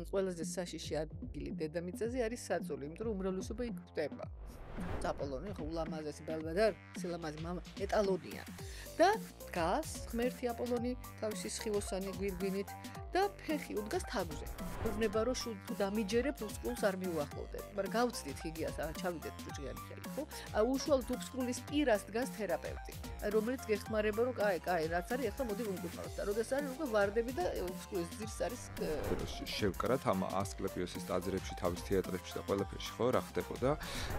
ყველაზე საშიში ადგილი დედამიწაზე არის საწოლი, იმიტომ რომ უმრავლესობა იქ გვხვდება. აპოლონი ხო ულამაზესი ბელვედერ, სილამაზი მამა ეტალონია. და დგას ღმერთი აპოლონი თავისი სხივოსანი გვირგვინით და ფეხი უდგას თაგვზე. უვნება რომ თუ დამიჯერებ უფსკულს არ მიუახლოვდეთ. მაგრამ გავცდით ჰიგიას, ჩავიდეთ ჭუჭიანი ხელი, ხო? უშუალოდ უფსკულის პირას დგას თერაპევტი, რომელიც გეხმარება რომ კაი, რაც არის, ახლა მოდი ვუმკურნალოთ. და როდესაც არის უკვე ვარდები და უფსკულის ძირს არის შევკრათ ამ ასკლეპიოსის ტაძრებში, თავის თეატრებში და ყველაფერში, ხო, რა ხდებოდა?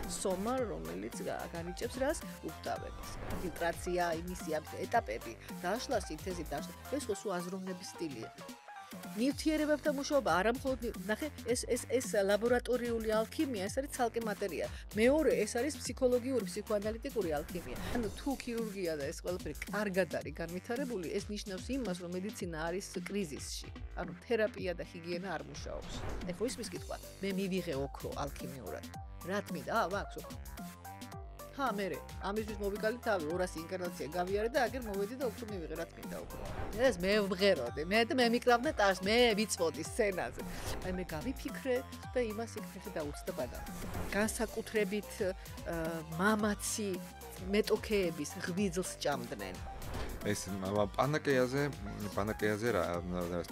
სომა, რომელიც განიჭებს რას? უფთავებას. ფილტრაცია, იმისი ეტაპები, დაშლა, სინთეზი, დაშლა. ეს ხო სულ აზროვნების სტილია. ნივთიერებებთან მუშაობა არა მხოლოდ ნახე ეს ლაბორატორიული ალქიმია, ეს არის ცალკე მატერია. მეორე ეს არის ფსიქოლოგიური, ფსიქოანალიტიკური ალქიმია. ანუ თუ ქირურგია და ეს ყველაფერი კარგად არის განვითარებული, ეს ნიშნავს იმას, რომ მედიცინა არის კრიზისში. ანუ თერაპია და ჰიგიენა არ მუშაობს. ეხლა ისმის კითხვა, მე მივიღე ოქრო ალქიმიურად. რა თმიდა? ვაქვს ოქრო. მე ამისთვის მოვიკალი თავი 200 ინკარნაცია გავიარე და აგერ მოვედი და ოქრო მივიღე, რა თქმა უნდა. ეს მე ვმღეროდი, მე მიკრავდა ტარს, მე ვიცვოდი სცენაზე. მე გავიფიქრე და იმას იქ დაუცდა ბანანი. განსაკუთრებით მამაცი მეტოქეების ღვიძლს ჭამდნენ. ეს პანაკეაზე რა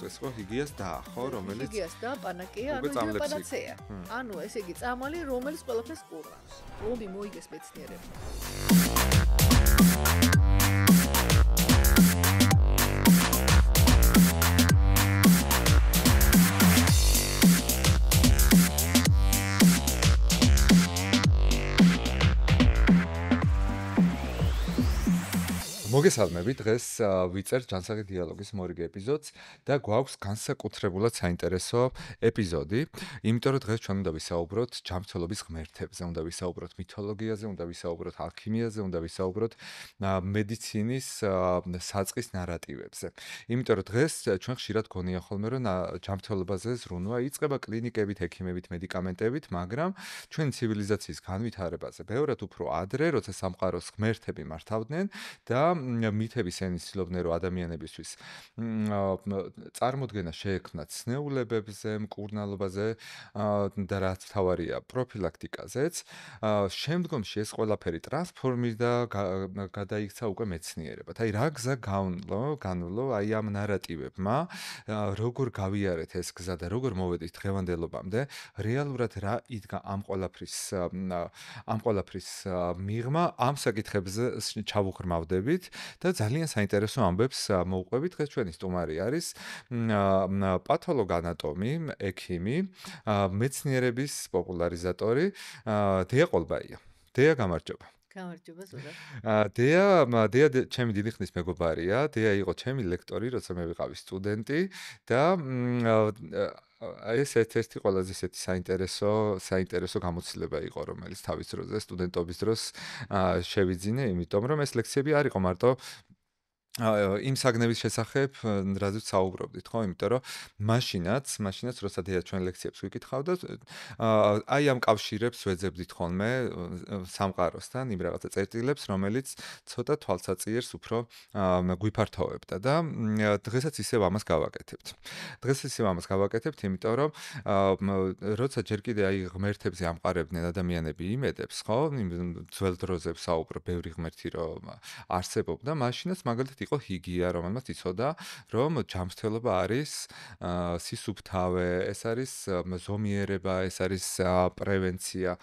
ეს ხო ჰიგიას და ხო რომელიც ჰიგიას და პანაკეა ანუ პანაცეა. ანუ ესე იგი წამალი რომელიც ყველაფერს ყურავს. ომი მოიგეს მეცნიერებმა. მოგესალმები, დღეს ვიწერთ ჯანსაღი დიალოგის მორიგე ეპიზოდს და გვაქვს განსაკუთრებულად საინტერესო ეპიზოდი, იმიტომ რომ დღეს ჩვენ უნდა ვისაუბროთ ჯანმრთელობის ღმერთებზე, უნდა ვისაუბროთ მითოლოგიაზე, უნდა ვისაუბროთ ალქიმიაზე, უნდა ვისაუბროთ მედიცინის საწყის ნარატივებზე. იმიტომ რომ დღეს ჩვენ ხშირად გონია ხოლმე რომ ჯანმრთელობაზე ზრუნვა იწყება კლინიკებით, ექიმებით, მედიკამენტებით, მაგრამ ჩვენ ცივილიზაციის განვითარებაზე ბევრად უფრო ადრე, როცა სამყაროს ღმერთები მართავდნენ და მითების ენისლობდნენ რომ ადამიანებისთვის წარმოდგენა შეექმნათ ცნეულებებზე, მკურნალობაზე და რაც თავარია პროფილაქტიკაზეც. შემდგომში ეს ყველაფერი ტრანსფორმირდა და გადაიქცა უკვე მეცნიერებად. აი რა გზა განვლო აი ამ ნარატივებმა, როგორ გავიარეთ ეს გზა და როგორ მოვედით დღევანდელობამდე, რეალურად რა იდგა ამ ყველაფრის მიღმა, ამ საკითხებზე ჩავუღრმავდებით და ძალიან საინტერესო ამბებს მოვყვებით. დღეს ჩვენი სტუმარი არის პათოლოგ-ანატომი, ექიმი, მეცნიერების პოპულარიზატორი დეა ყოლბაია. დეა გამარჯობა. გამარჯობა ზურაბ. დეა ჩემი დიდი ხნის მეგობარია. დეა იყო ჩემი ლექტორი, როცა მე ვიყავი სტუდენტი და ეს ერთ-ერთი ყველაზე ისეთი საინტერესო გამოცდილება იყო, რომელიც თავის დროზე სტუდენტობის დროს შევიძინე, იმიტომ რომ ეს ლექციები არ იყო მარტო იმ საგნების შესახებ, რაზეც საუბრობდით, ხო? იმიტომ რომ მაშინაც როცა დეა ჩვენ ლექციებს ვიკითხავდა, აი ამ კავშირებს ვეძებდით ხოლმე სამყაროსთან, იმ რაღაცა წერტილებს, რომელიც ცოტა თვალსაწიერს უფრო გვიფართოვებდა და დღესაც ისევ ამას გავაკეთებთ, იმიტომ რომ როცა ჯერ კიდე აი ღმერთებზე ამყარებდნენ ადამიანები იმედებს, ხო? ძველ დროზე საუბრობ, ბევრი ღმერთი რომ არსებობდა, მაშინაც მაგალითად იყო ჰიგია, რომელმაც იცოდა, რომ ჯანმრთელობა არის სისუფთავე, ეს არის ზომიერება, ეს არის პრევენცია.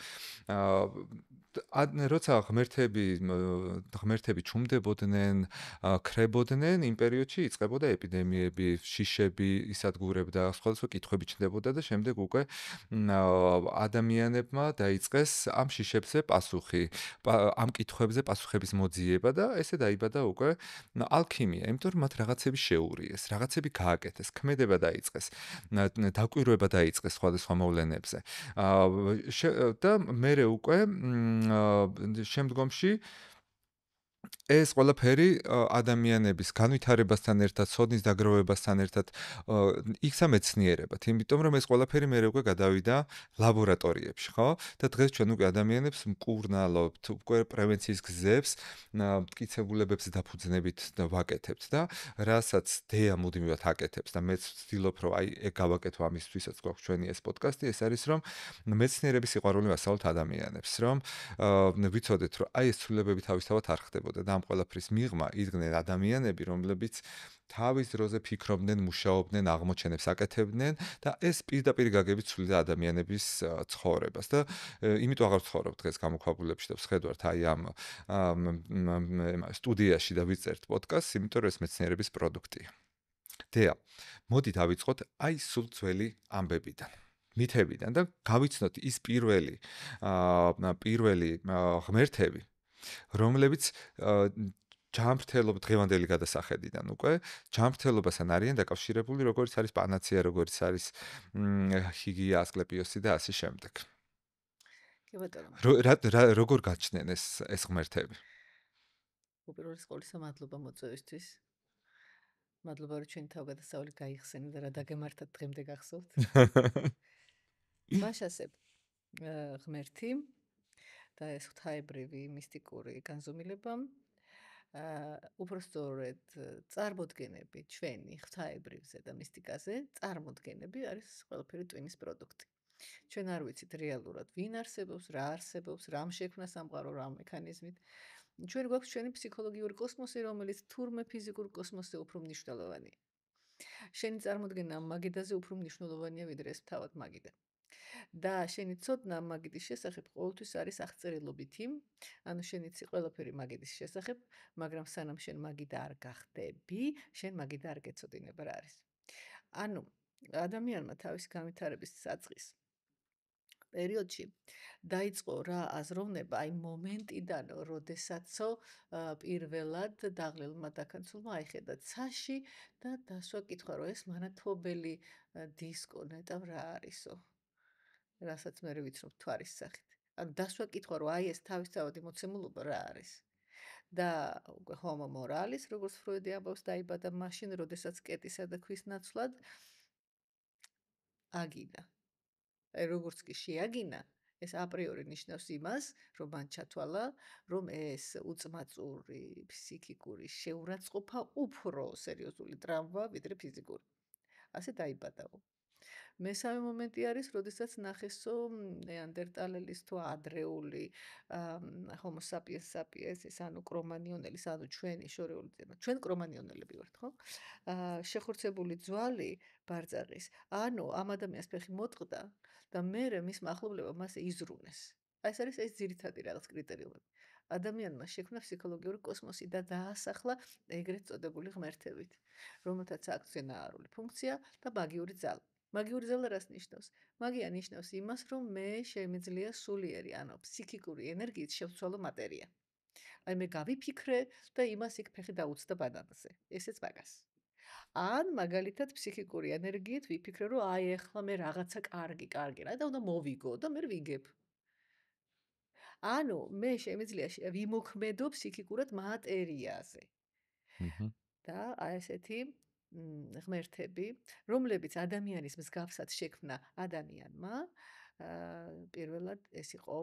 როცა ღმერთები ჩუმდებოდნენ, ქრებოდნენ, იმ პერიოდში იწყებოდა ეპიდემიები, შიშები ისადგურებდა, სხვადასხვა კითხვები ჩნდებოდა და შემდეგ უკვე ადამიანებმა დაიწყეს ამ შიშებზე პასუხი, ამ კითხვებზე პასუხების მოძიება და ესე დაიბადა უკვე ალქიმია, იმიტომ რომ მათ რაღაცები შეურიეს, რაღაცები გააკეთეს, ქმედება დაიწყეს, დაკვირვება დაიწყეს სხვადასხვა მოვლენებზე. და მერე უკვე შემდგომში ეს ყველაფერი ადამიანების განვითარებასთან ერთად, ცოდნის დაგროვებასთან ერთად იქცა მეცნიერებად, იმიტომ რომ ეს ყველაფერი მერე უკვე გადავიდა ლაბორატორიებში, ხო? და დღეს ჩვენ უკვე ადამიანებს მკურნალობთ, უკვე პრევენციის გზებს, მტკიცებულებებს დაფუძნებით ვაკეთებთ და რასაც დეა მუდმივად აკეთებს და მეც ვცდილობ რომ აი ეგ გავაკეთო ამისთვისაც გვაქვს ჩვენი ეს პოდკასტი, ეს არის რომ მეცნიერების სიყვარული ვასწავლოთ ადამიანებს, რომ ვიცოდეთ რომ აი ეს ცვლილებები თავისთავად არ ხდებოდა და ამ ყველაფრის მიღმა იდგნენ ადამიანები, რომლებიც თავის დროზე ფიქრობდნენ, მუშაობდნენ, აღმოჩენებს აკეთებდნენ და ეს პირდაპირ გაგებით ცვლიდა ადამიანების ცხოვრებას და იმიტომ აღარ ვცხოვრობ დღეს გამოქვაბულებში და ვხედავთ აი ამ სტუდიაში და ვიწერთ პოდკასტს, იმიტომ რომ ეს მეცნიერების პროდუქტია. დეა, მოდი დავიწყოთ აი სულ ძველი ამბებიდან. მითებიდან და გავიცნოთ ის პირველი ღმერთები, რომლებიც ჯანმრთელობა დღევანდელი გადასახედიდან უკვე ჯანმრთელობასთან არიან დაკავშირებული, როგორც არის პანაცეა, როგორც არის ჰიგია, ასკლეპიოსი და ასე შემდეგ. კი ბატონო. როგორ გაჩნდნენ ეს ღმერთები? უპირველეს ყოვლისა მადლობა მოწვევისთვის. მადლობა რომ ჩვენი თავგადასავალი გაიხსენე და რა დაგემართათ დღემდე გახსოვთ. მაშასებ ღმერთი და ეს ღვთაებრივი მისტიკური განზომილება უпростоრედ წარმოდგენები ჩვენი ღვთაებრივზე და მისტიკაზე წარმოდგენები არის ყველაფერი ტვინის პროდუქტი. ჩვენ არ ვიცით რეალურად ვინ არსებობს, რა არსებობს, რამ შექმნა სამყარო, რა მექანიზმით. ჩვენ გვაქვს ჩვენი ფსიქოლოგიური კოსმოსი, რომელიც თურმე ფიზიკურ კოსმოსზე უფრო მნიშვნელოვანია. შენი წარმოდგენა მაგიდაზე უფრო მნიშვნელოვანია ვიდრე ეს თავად მაგიდა. და შენი ცოდნა მაგიდის შესახებ ყოველთვის არის აღწერილობითი, ანუ შენ იცი ყველაფერი მაგიდის შესახებ, მაგრამ სანამ შენ მაგიდა არ გახდები, შენ მაგიდა არ გეცოდინებ რა არის. ანუ ადამიანმა თავისი განვითარების საწყის პერიოდში დაიწყო რა აზროვნება აი მომენტიდან, როდესაცო პირველად დაღლილმა დაქანცულმა აიხედა ცაში და დასვა კითხვა, რომ ეს მანათობელი დისკო ნეტავ რა არისო. რასაც მე ვიცნობ თვარის სახით. ანუ დასვა კითხვა, რომ აი ეს თავისთავადი მოცემულობა რა არის. და უკვე ჰომო მორალის, როგორც ფროიდი ამბობს, დაიბადა მაშინ, როდესაც კეტისა და ქვის ნაცვლად აგინა. აი როგორც კი შეაგინა, ეს აპრიორი ნიშნავს იმას, რომ მან ჩათვალა, რომ ეს უწმაწური ფსიქიკური შეურაცხყოფა უფრო სერიოზული ტრავმაა, ვიდრე ფიზიკური. ასე დაიბადაო. მესამე მომენტი არის, როდესაც ნახესო ნეანდერტალელის თუ ადრეული ჰომო საპიენს საპიენსის, ანუ კრომანიონელის, ანუ ჩვენი შორეული ძენა. ჩვენ კრომანიონელები ვართ, ხო? შეხორცებული ძვალი ბარძაღის. ანუ ამ ადამიანს ფეხი მოტყდა და მერე მის მახლობლებმა მასე იზრუნეს. აი ეს არის ეს ძირითადი რაღაც კრიტერიუმები. ადამიანმა შექმნა ფსიქოლოგიური კოსმოსი და დაასახლა ეგრეთ წოდებული ღმერთებით, რომელთაც აქვს ზენაარული ფუნქცია და მაგიური ძალა. მაგიური ძალა რას ნიშნავს? მაგია ნიშნავს იმას, რომ მე შემიძლია სულიერი, ანუ ფსიქიკური ენერგიით შევცვალო მატერია. აი მე გავიფიქრე და იმას იქ ფეხი დაუცდა ბანანაზე. ესეც მაგას. ან მაგალითად ფსიქიკური ენერგიით ვიფიქრე, რომ აი ახლა მე რაღაცა კარგი რა და უნდა მოვიგო და მე ვიგებ. ანუ მე შემიძლია ვიმოქმედო ფსიქიკურად მატერიაზე. და აი ესეთი ღმერთები, რომლებიც ადამიანის მსგავსად შექმნა ადამიანმა, პირველად ეს იყო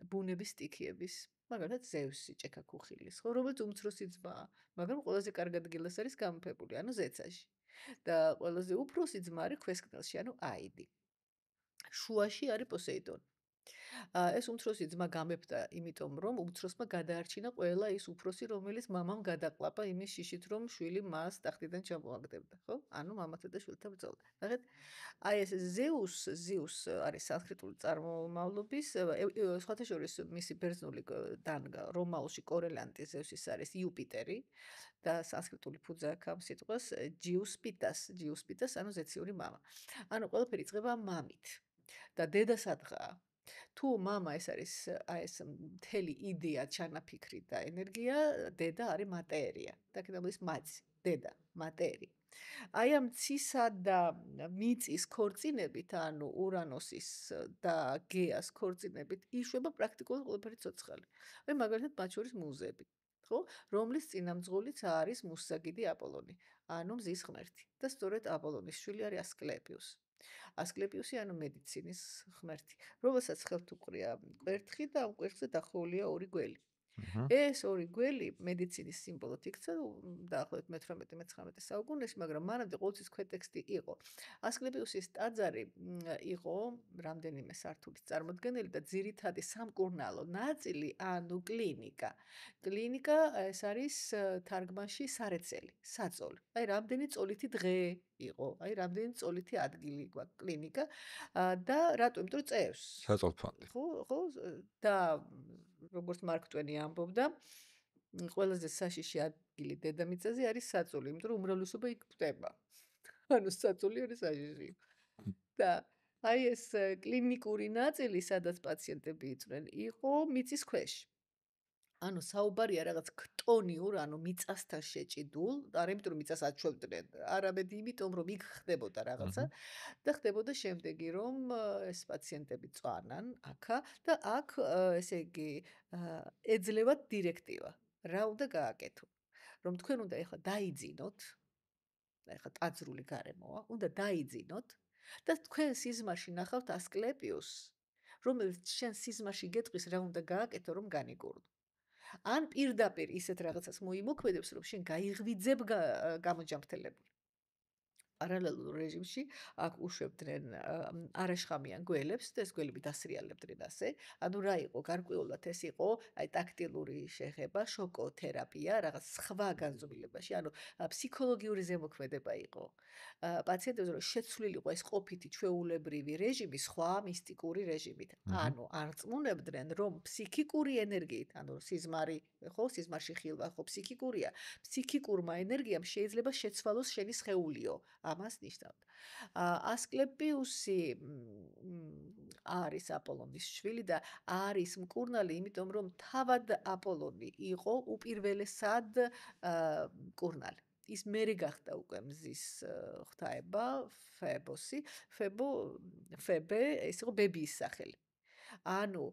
ბუნების სტიქიების, მაგალითად ზევსი, ჭექაქუხილის, ხო, რომელიც უმცროსი ძმაა, მაგრამ ყველაზე კარგად გილას არის გამოფებული, ანუ ზეცაში. და ყველაზე უფროსი ძმა არის ქვესკნელში, ანუ აიდი. შუაში არის პოსეიდონი. ეს უმცროსი ძმა გამეფდა, იმიტომ რომ უმცროსმა გადაარჩინა ყველა ის უფროსი, რომელიც მამამ გადაყლაპა იმის შიშით, რომ შვილი მას ტახტიდან ჩამოაგდებდა, ხო? ანუ მამათა და შვილთა ბრძოლა. ნახეთ, აი ეს ზიუს არის სანსკრიტული წარმომავლობის, სხვათა შორის მისი ბერძნული დანგა რომაულში კორელანტი ზევსის არის იუპიტერი და სანსკრიტული ფუძე აქვს ამ სიტყვას ჯიუსპიტას, ანუ ზეციური მამა. ანუ ყველაფერი იწყება მამით და დედა სადღაა. თუ მამა ეს არის აი ეს მთელი იდეა, ჩანაფიქრი და ენერგია, დედა არის მატერია. დაკიდამლის მაცი, დედა, მატერია. აი ამ ცისა და მიწის ქორწინებით, ანუ ურანოსის და გეას ქორწინებით, იშვება პრაქტიკულად ყველაფერი ცოცხალი. აი მაგალითად მათ შორის მუზები. ხო? რომლის წინამძღოლიც არის მუსაგიდი აპოლონი, ანუ მზის ღმერთი. და სწორედ აპოლონის შვილი არის ასკლეპიუსი. ასკლეპიუსი ანუ მედიცინის ღმერთი, რომელსაც ხელთ უყრია კვერთხი და ამ კვერთხზე დახვეულია ორი გველი. აჰა. ეს ორი გველი მედიცინის სიმბოლოდ იქცა დაახლოებით მე-18-მე-19 საუკუნეში, მაგრამ მანამდე ყოველთვის ქვეტექსტი იყო. ასკლეპიუსის ტაძარი იყო რამდენიმე სართულის წარმოდგენილი და ძირითადი სამკურნალო ნაწილი, ანუ კლინიკა. კლინიკა ეს არის თარგმანში სარეცელი, საწოლი. აი რამდენი წოლითი დღე იყო, აი რამდენი წოლითი ადგილი გვაქვს კლინიკა და რატო? იმიტომ რომ წერს. საწოლფონდი. ხო და როგორც მარკ ტვენი ამბობდა, ყველაზე საშიში ადგილი დედამიწაზე არის საწოლი, იმიტომ რომ უმრავლესობა იქ კვდება. ანუ საწოლი არის საშიში. და აი ეს კლინიკური ნაწილი, სადაც პაციენტები იწვნენ, იყო მიწის ქვეშ. ანუ საუბარია რაღაც ქტონიურ, ანუ მიწასთან შეჭიდულ, არა იმიტომ რომ მიწას აჩვევდნენ, არამედ იმიტომ რომ იქ ხდებოდა რაღაცა და ხდებოდა შემდეგი რომ ეს პაციენტები წვანან აქა და აქ ესე იგი ეძლევათ დირექტივა. რა უნდა გააკეთო? რომ თქვენ უნდა ეხლა დაიძინოთ, ეხლა ტაძრული გარემოა, უნდა დაიძინოთ და თქვენ სიზმარში ნახავთ ასკლეპიუსს, რომელიც შენ სიზმარში გეტყვის რა უნდა გააკეთო რომ განიგურდო. ან პირდაპირ ისეთ რაღაცას მოიმოქმედებს, რომ შენ გაიღვიძებ გამოჯამრთელებული. პარალელურ რეჟიმში აქ უშვებდნენ არაშხამიან გველებს და ეს გველები დასრიალებდნენ ასე. ანუ რა იყო? გარკვეულად ეს იყო აი ტაქტილური შეხება, შოკოთერაპია, რაღაც სხვა განზომილებაში, ანუ ფსიქოლოგიური ზემოქმედება იყო. პაციენტებზე რომ შეცვლილიყო ეს ყოფითი ჩვეულებრივი რეჟიმი სხვა მისტიკური რეჟიმით. ანუ არწმუნებდნენ რომ ფსიქიკური ენერგიით, ანუ სიზმარი, ხო, სიზმარში ხილვა ხო ფსიქიკურია, ფსიქიკურმა ენერგიამ შეიძლება შეცვალოს შენი სხეულიო. ამას ნიშნავდა. ასკლეპიუსი არის აპოლონის შვილი და არის მკურნალი, იმიტომ რომ თავად აპოლონი იყო უპირველესად მკურნალი. ის მერე გახდა უკვე მზის ღვთაება, ფებოსი, ფებე, ეს იყო ბებიის სახელი. ანუ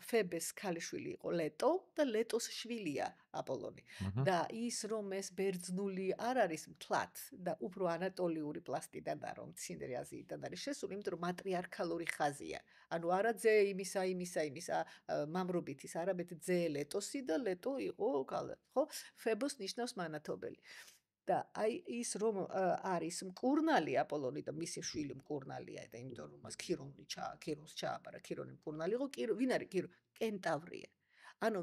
ფებეს ქალიშვილი იყო ლეტო და ლეტოს შვილია აპოლონი. და ის რომ ეს ბერძნული არ არის მთლად და უფრო ანატოლიური პლასტიდან და რომ მცირე აზიიდან არის შესული, იმიტომ რომ მატრიარქალური ხაზია. ანუ არა ძე იმისა მამრობითის, არამედ ძე ლეტოსი და ლეტო იყო ხო? ფებოს ნიშნავს მანათობელი. და აი ის რომ არის მკურნალი აპოლონი და მისი შვილი მკურნალია და იმიტომ რომ მას ქირონს ჩააბარა, ქირონი მკურნალი იყო, ვინ არის ქირონი? კენტავრია. ანუ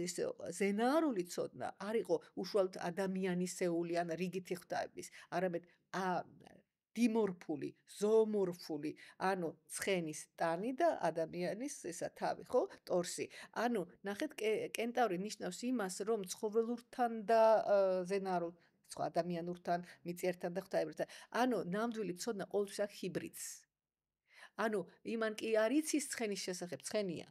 ეს ზენარული ცოდნა არ იყო უშუალოდ ადამიანისეული ან რიგითი ღვთაების, არამედ დიმორფული, ზოომორფული, ანუ ცხენის ტანი და ადამიანის ესა თავი, ხო? ტორსი. ანუ ნახეთ, კენტავრი ნიშნავს იმას, რომ ცხოველურთან და ზენარულ სხვა ადამიანურთან, მიწიერთან და ღვთაებთან. ანუ ნამდვილი ცოდნა ყოველთვის აქვს ჰიბრიდს. ანუ იმან კი არ იცის ცხენის შესახებ, ცხენია.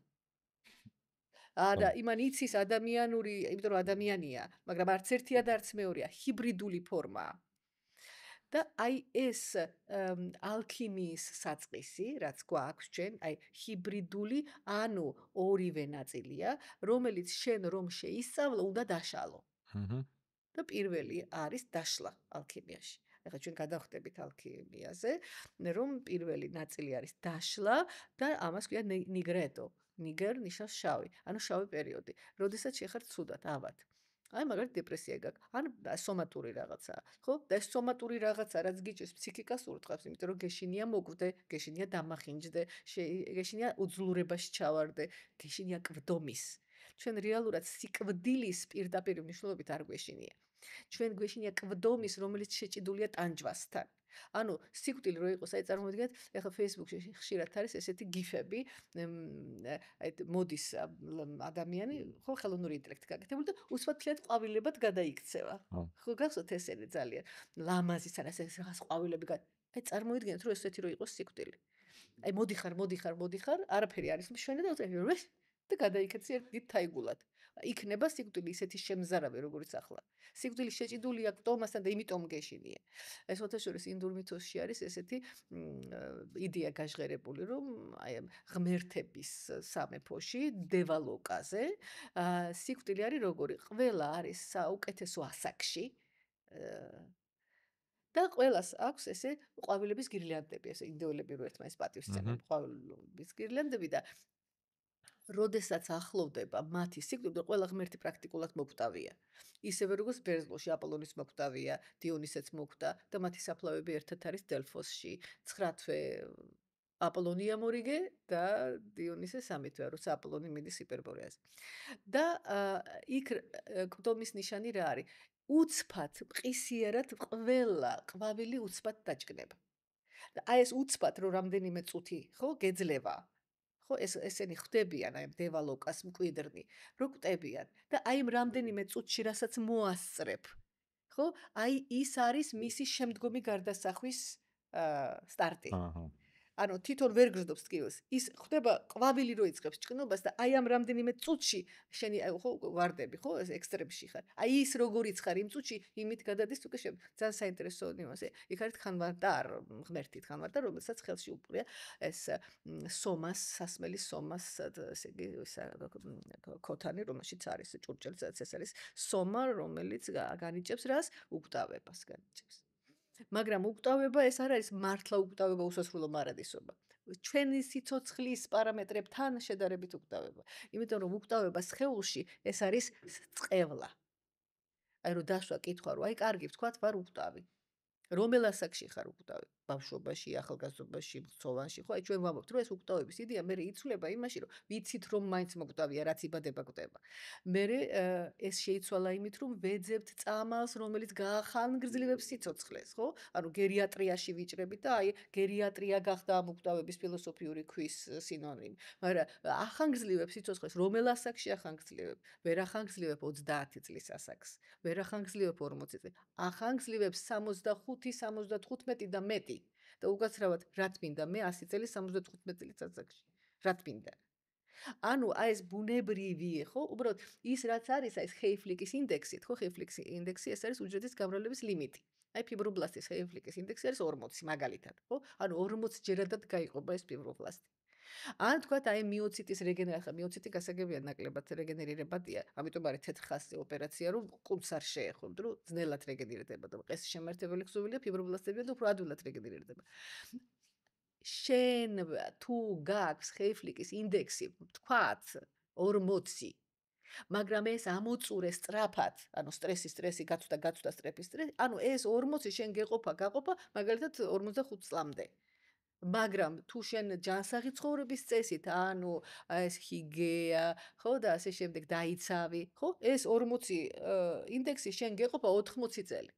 და იმან იცის ადამიანური, იმიტომ რომ ადამიანია, მაგრამ არც ერთია და არც მეორეა, ჰიბრიდული ფორმაა. და აი ეს ალქიმიის საწყისი, რაც გვაქვს ჩვენ, აი ჰიბრიდული, ანუ ორივე ნაწილია, რომელიც შენ რომ შეისწავლო, უნდა დაშალო. და პირველი არის დაშლა ალქიმიაში. ეხლა ჩვენ გადავხდებით ალქიმიაზე, რომ პირველი ნაწილი არის დაშლა და ამას ქვია ნიგრედო. ნიგერ ნიშნავს შავი, ანუ შავი პერიოდი. როდესაც შეხარ ცუდად, ავად. აი მაგალითად დეპრესია გაქვს, ან სომატური რაღაცაა, ხო? და ეს სომატური რაღაცა, რაც გიჭირს ფსიქიკას ურტყავს, იმიტომ რომ გეშინია მოგვდე, გეშინია დამახინჯდე, გეშინია უძლურებაში ჩავარდე, გეშინია კვდომის. ჩვენ რეალურად სიკვდილის პირდაპირ მნიშვნელობით არ გვეშინია. ჩვენ გვეშინია კვდომის, რომელიც შეჭიდულია ტანჯვასთან. ანუ სიკვდილი რო იყოს, აი წარმოიდგინეთ, ეხლა Facebook-ში ხშირად არის ესეთი გიფები, აი მოდის ადამიანი, ხო, ხელოვნური ინტელექტი გაკეთებული და უსვათლად ყვავილებად გადაიქცევა. ხო, გახსოვთ ესენი ძალიან ლამაზი სანას ეს რაღაც ყვავილები აი წარმოიდგინეთ, რომ ესეთი რო იყოს სიკვდილი. აი მოდიხარ, არაფერი არის მშვენი და უწევი და გადაიქცე ერთ დიდ თაიგულად. იქნება სიკვდილი ისეთი შემზარავი, როგორიც ახლა. სიკვდილი შეჭიდული აქვს ტომასთან და იმიტომ გეშინია. ეს ოთაშორის ინდურ მითოსში არის ესეთი იდეა გაჟღერებული, რომ აი ამ ღმერთების სამეფოში, დევალოკაზე, სიკვდილი არის როგორი? ყველა არის საუკეთესო ასაკში. და ყველას აქვს ესე ყვავილების გირლანდები, ესე ინდოელები რო ერთმანეთს პატივს სცემენ ყვავილების გირლანდები და როდესაც ახლოვდება მათი სიკვდილი, ყველა ღმერთი პრაქტიკულად მოკვდავია. ისევე როგორც ბერძნულში აპოლონის მოკვდავია, დიონისეც მოკვდა და მათი საფლავები ერთად არის დელფოსში. 9 თვე აპოლონია მორიგე და დიონისე 3 თვე, როცა აპოლონი მიდის ჰიპერბორეაზე. და იქ კვდომის ნიშანი რა არის? უცბად, მყისიერად ყველა ყვავილი უცბად დაჭკნება. და აი ეს უცბად რო რამდენიმე წუთი, ხო, გეძლევა. ხო, ესენი ხვდებიან აი დევალოკას მკვიდრნი, რო კვდებიან და აი ამ რამდენიმე წუთში, რასაც მოასწრებ, ხო? აი ის არის მისი შემდგომი გარდასახვის სტარტი. აჰა. ანუ თვითონ ვერ გრძნობს ტკივილს. ის ხდება ყვავილი რო იწყებს ჭკნობას და აი ამ რამდენიმე წუთში შენი ხო ვარდები, ხო, ეს ექსტრემში ხარ. აი ის როგორიც ხარ იმ წუთში, იმით გადადის უკვე ძალიან საინტერესო ნიუანსი. იქ არის თხანვარდარ, ღმერთი თხანვარდარ, რომელსაც ხელში უყურია ეს სომას, სასმელის სომას, ესე იგი, ქოთანი, რომელშიც არის ჭურჭელი, ეს არის სომა, რომელიც განიჭებს რას? უკვდავებას განიჭებს. მაგრამ უკვდავება ეს არ არის მართლა უკვდავება უსასრულო მარადისობა. ჩვენი სიცოცხლის პარამეტრებთან შედარებით უკვდავება. იმიტომ რომ უკვდავება სხეულში ეს არის წყევლა. აი რომ დაშვა კითხვა რომ აი კარგი ვთქვათ ვარ უკვდავი. რომელ ასაკში ხარ უკვდავი? ბავშვობაში, ახალგაზრდობაში, მცოვანში, ხო? აი ჩვენ ვამბობთ რომ ეს უკვდავების იდეა მე იცვლება იმაში რომ ვიცით რომ მაინც მოკვდავია, რაც იბადება კვდება. მე ეს შეიცვალა იმით რომ ვეძებთ წამალს, რომელიც გაახანგრძლივებს სიცოცხლეს, ხო? ანუ გერიატრიაში ვიჭრებით და აი გერიატრია გახდა ამ უკვდავების ფილოსოფიური ქვის სინონიმი. მაგრამ ახანგრძლივებს სიცოცხლეს რომელ ასაკში ახანგრძლივებ? ვერ ახანგრძლივებ 30 წლის ასაკს, ვერ ახანგრძლივებ 40 წლის. ახანგრძლივებს 65-75 და მეტი. და უკაცრავად რა თმინდა მე 100 წელი 75 წლის ასაკში. რა თმინდა? ანუ აი ეს ბუნებრივი, ხო? უბრალოდ ის რაც არის, აი ეს ჰეიფლიკის ინდექსით, ხო? ჰეიფლიკის ინდექსი ეს არის უჯრედის გამრავლების ლიმიტი. აი ფიბრობლასტის ჰეიფლიკის ინდექსი არის 40, მაგალითად, ხო? ანუ 40 ჯერადად გაიყოფა ეს ფიბრობლასტი. ან თქვათ აი მიოციტის რეგენერაცია, მიოციტი გასაგებია ნაკლებად რეგენერირებადია, ამიტომ არის 400 ოპერაცია, რომ ყუნწს არ შეეხოთ, რომ ძნელად რეგენერირდება და ყეს შემართებელი ხსოვილია, ფიბრობლასტებია და უფრო ადვილად რეგენერირდება. შენ თუ გაქვს ჰეიფლიკის ინდექსი, თქვათ 40, მაგრამ ეს ამოწურე სწრაფად, ანუ სტრესი, გაცვდა სტრესი, ანუ ეს 40 შენ გაყოფა, მაგალითად 45 წლამდე. მაგრამ თუ შენ ჯანსაღი ცხოვრების წესით, ანუ ეს ჰიგეა, ხო და ასე შემდეგ დაიცავი, ხო? ეს 40 ინდექსი შენ გეყოფა 80 წელი.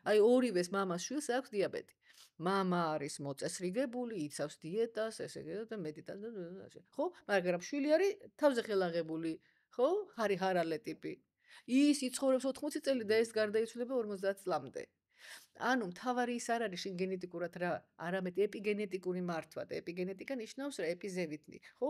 აი ორივეს მამას შვილს აქვს დიაბეტი. მამა არის მოწესრიგებული, იცავს დიეტას, ესე და მედიტაცია, ხო? მაგრამ შვილი არის თავზე ხელაღებული, ხო? ჰარალე ტიპი. ის იცხოვრებს 80 წელი და ეს გარდაიცვლება 50 წლამდე. ანუ მთავარი ის არ არის შენ გენეტიკურად რა, არამედ ეპიგენეტიკური მართვა და ეპიგენეტიკა ნიშნავს რა ეპიზევითნი, ხო?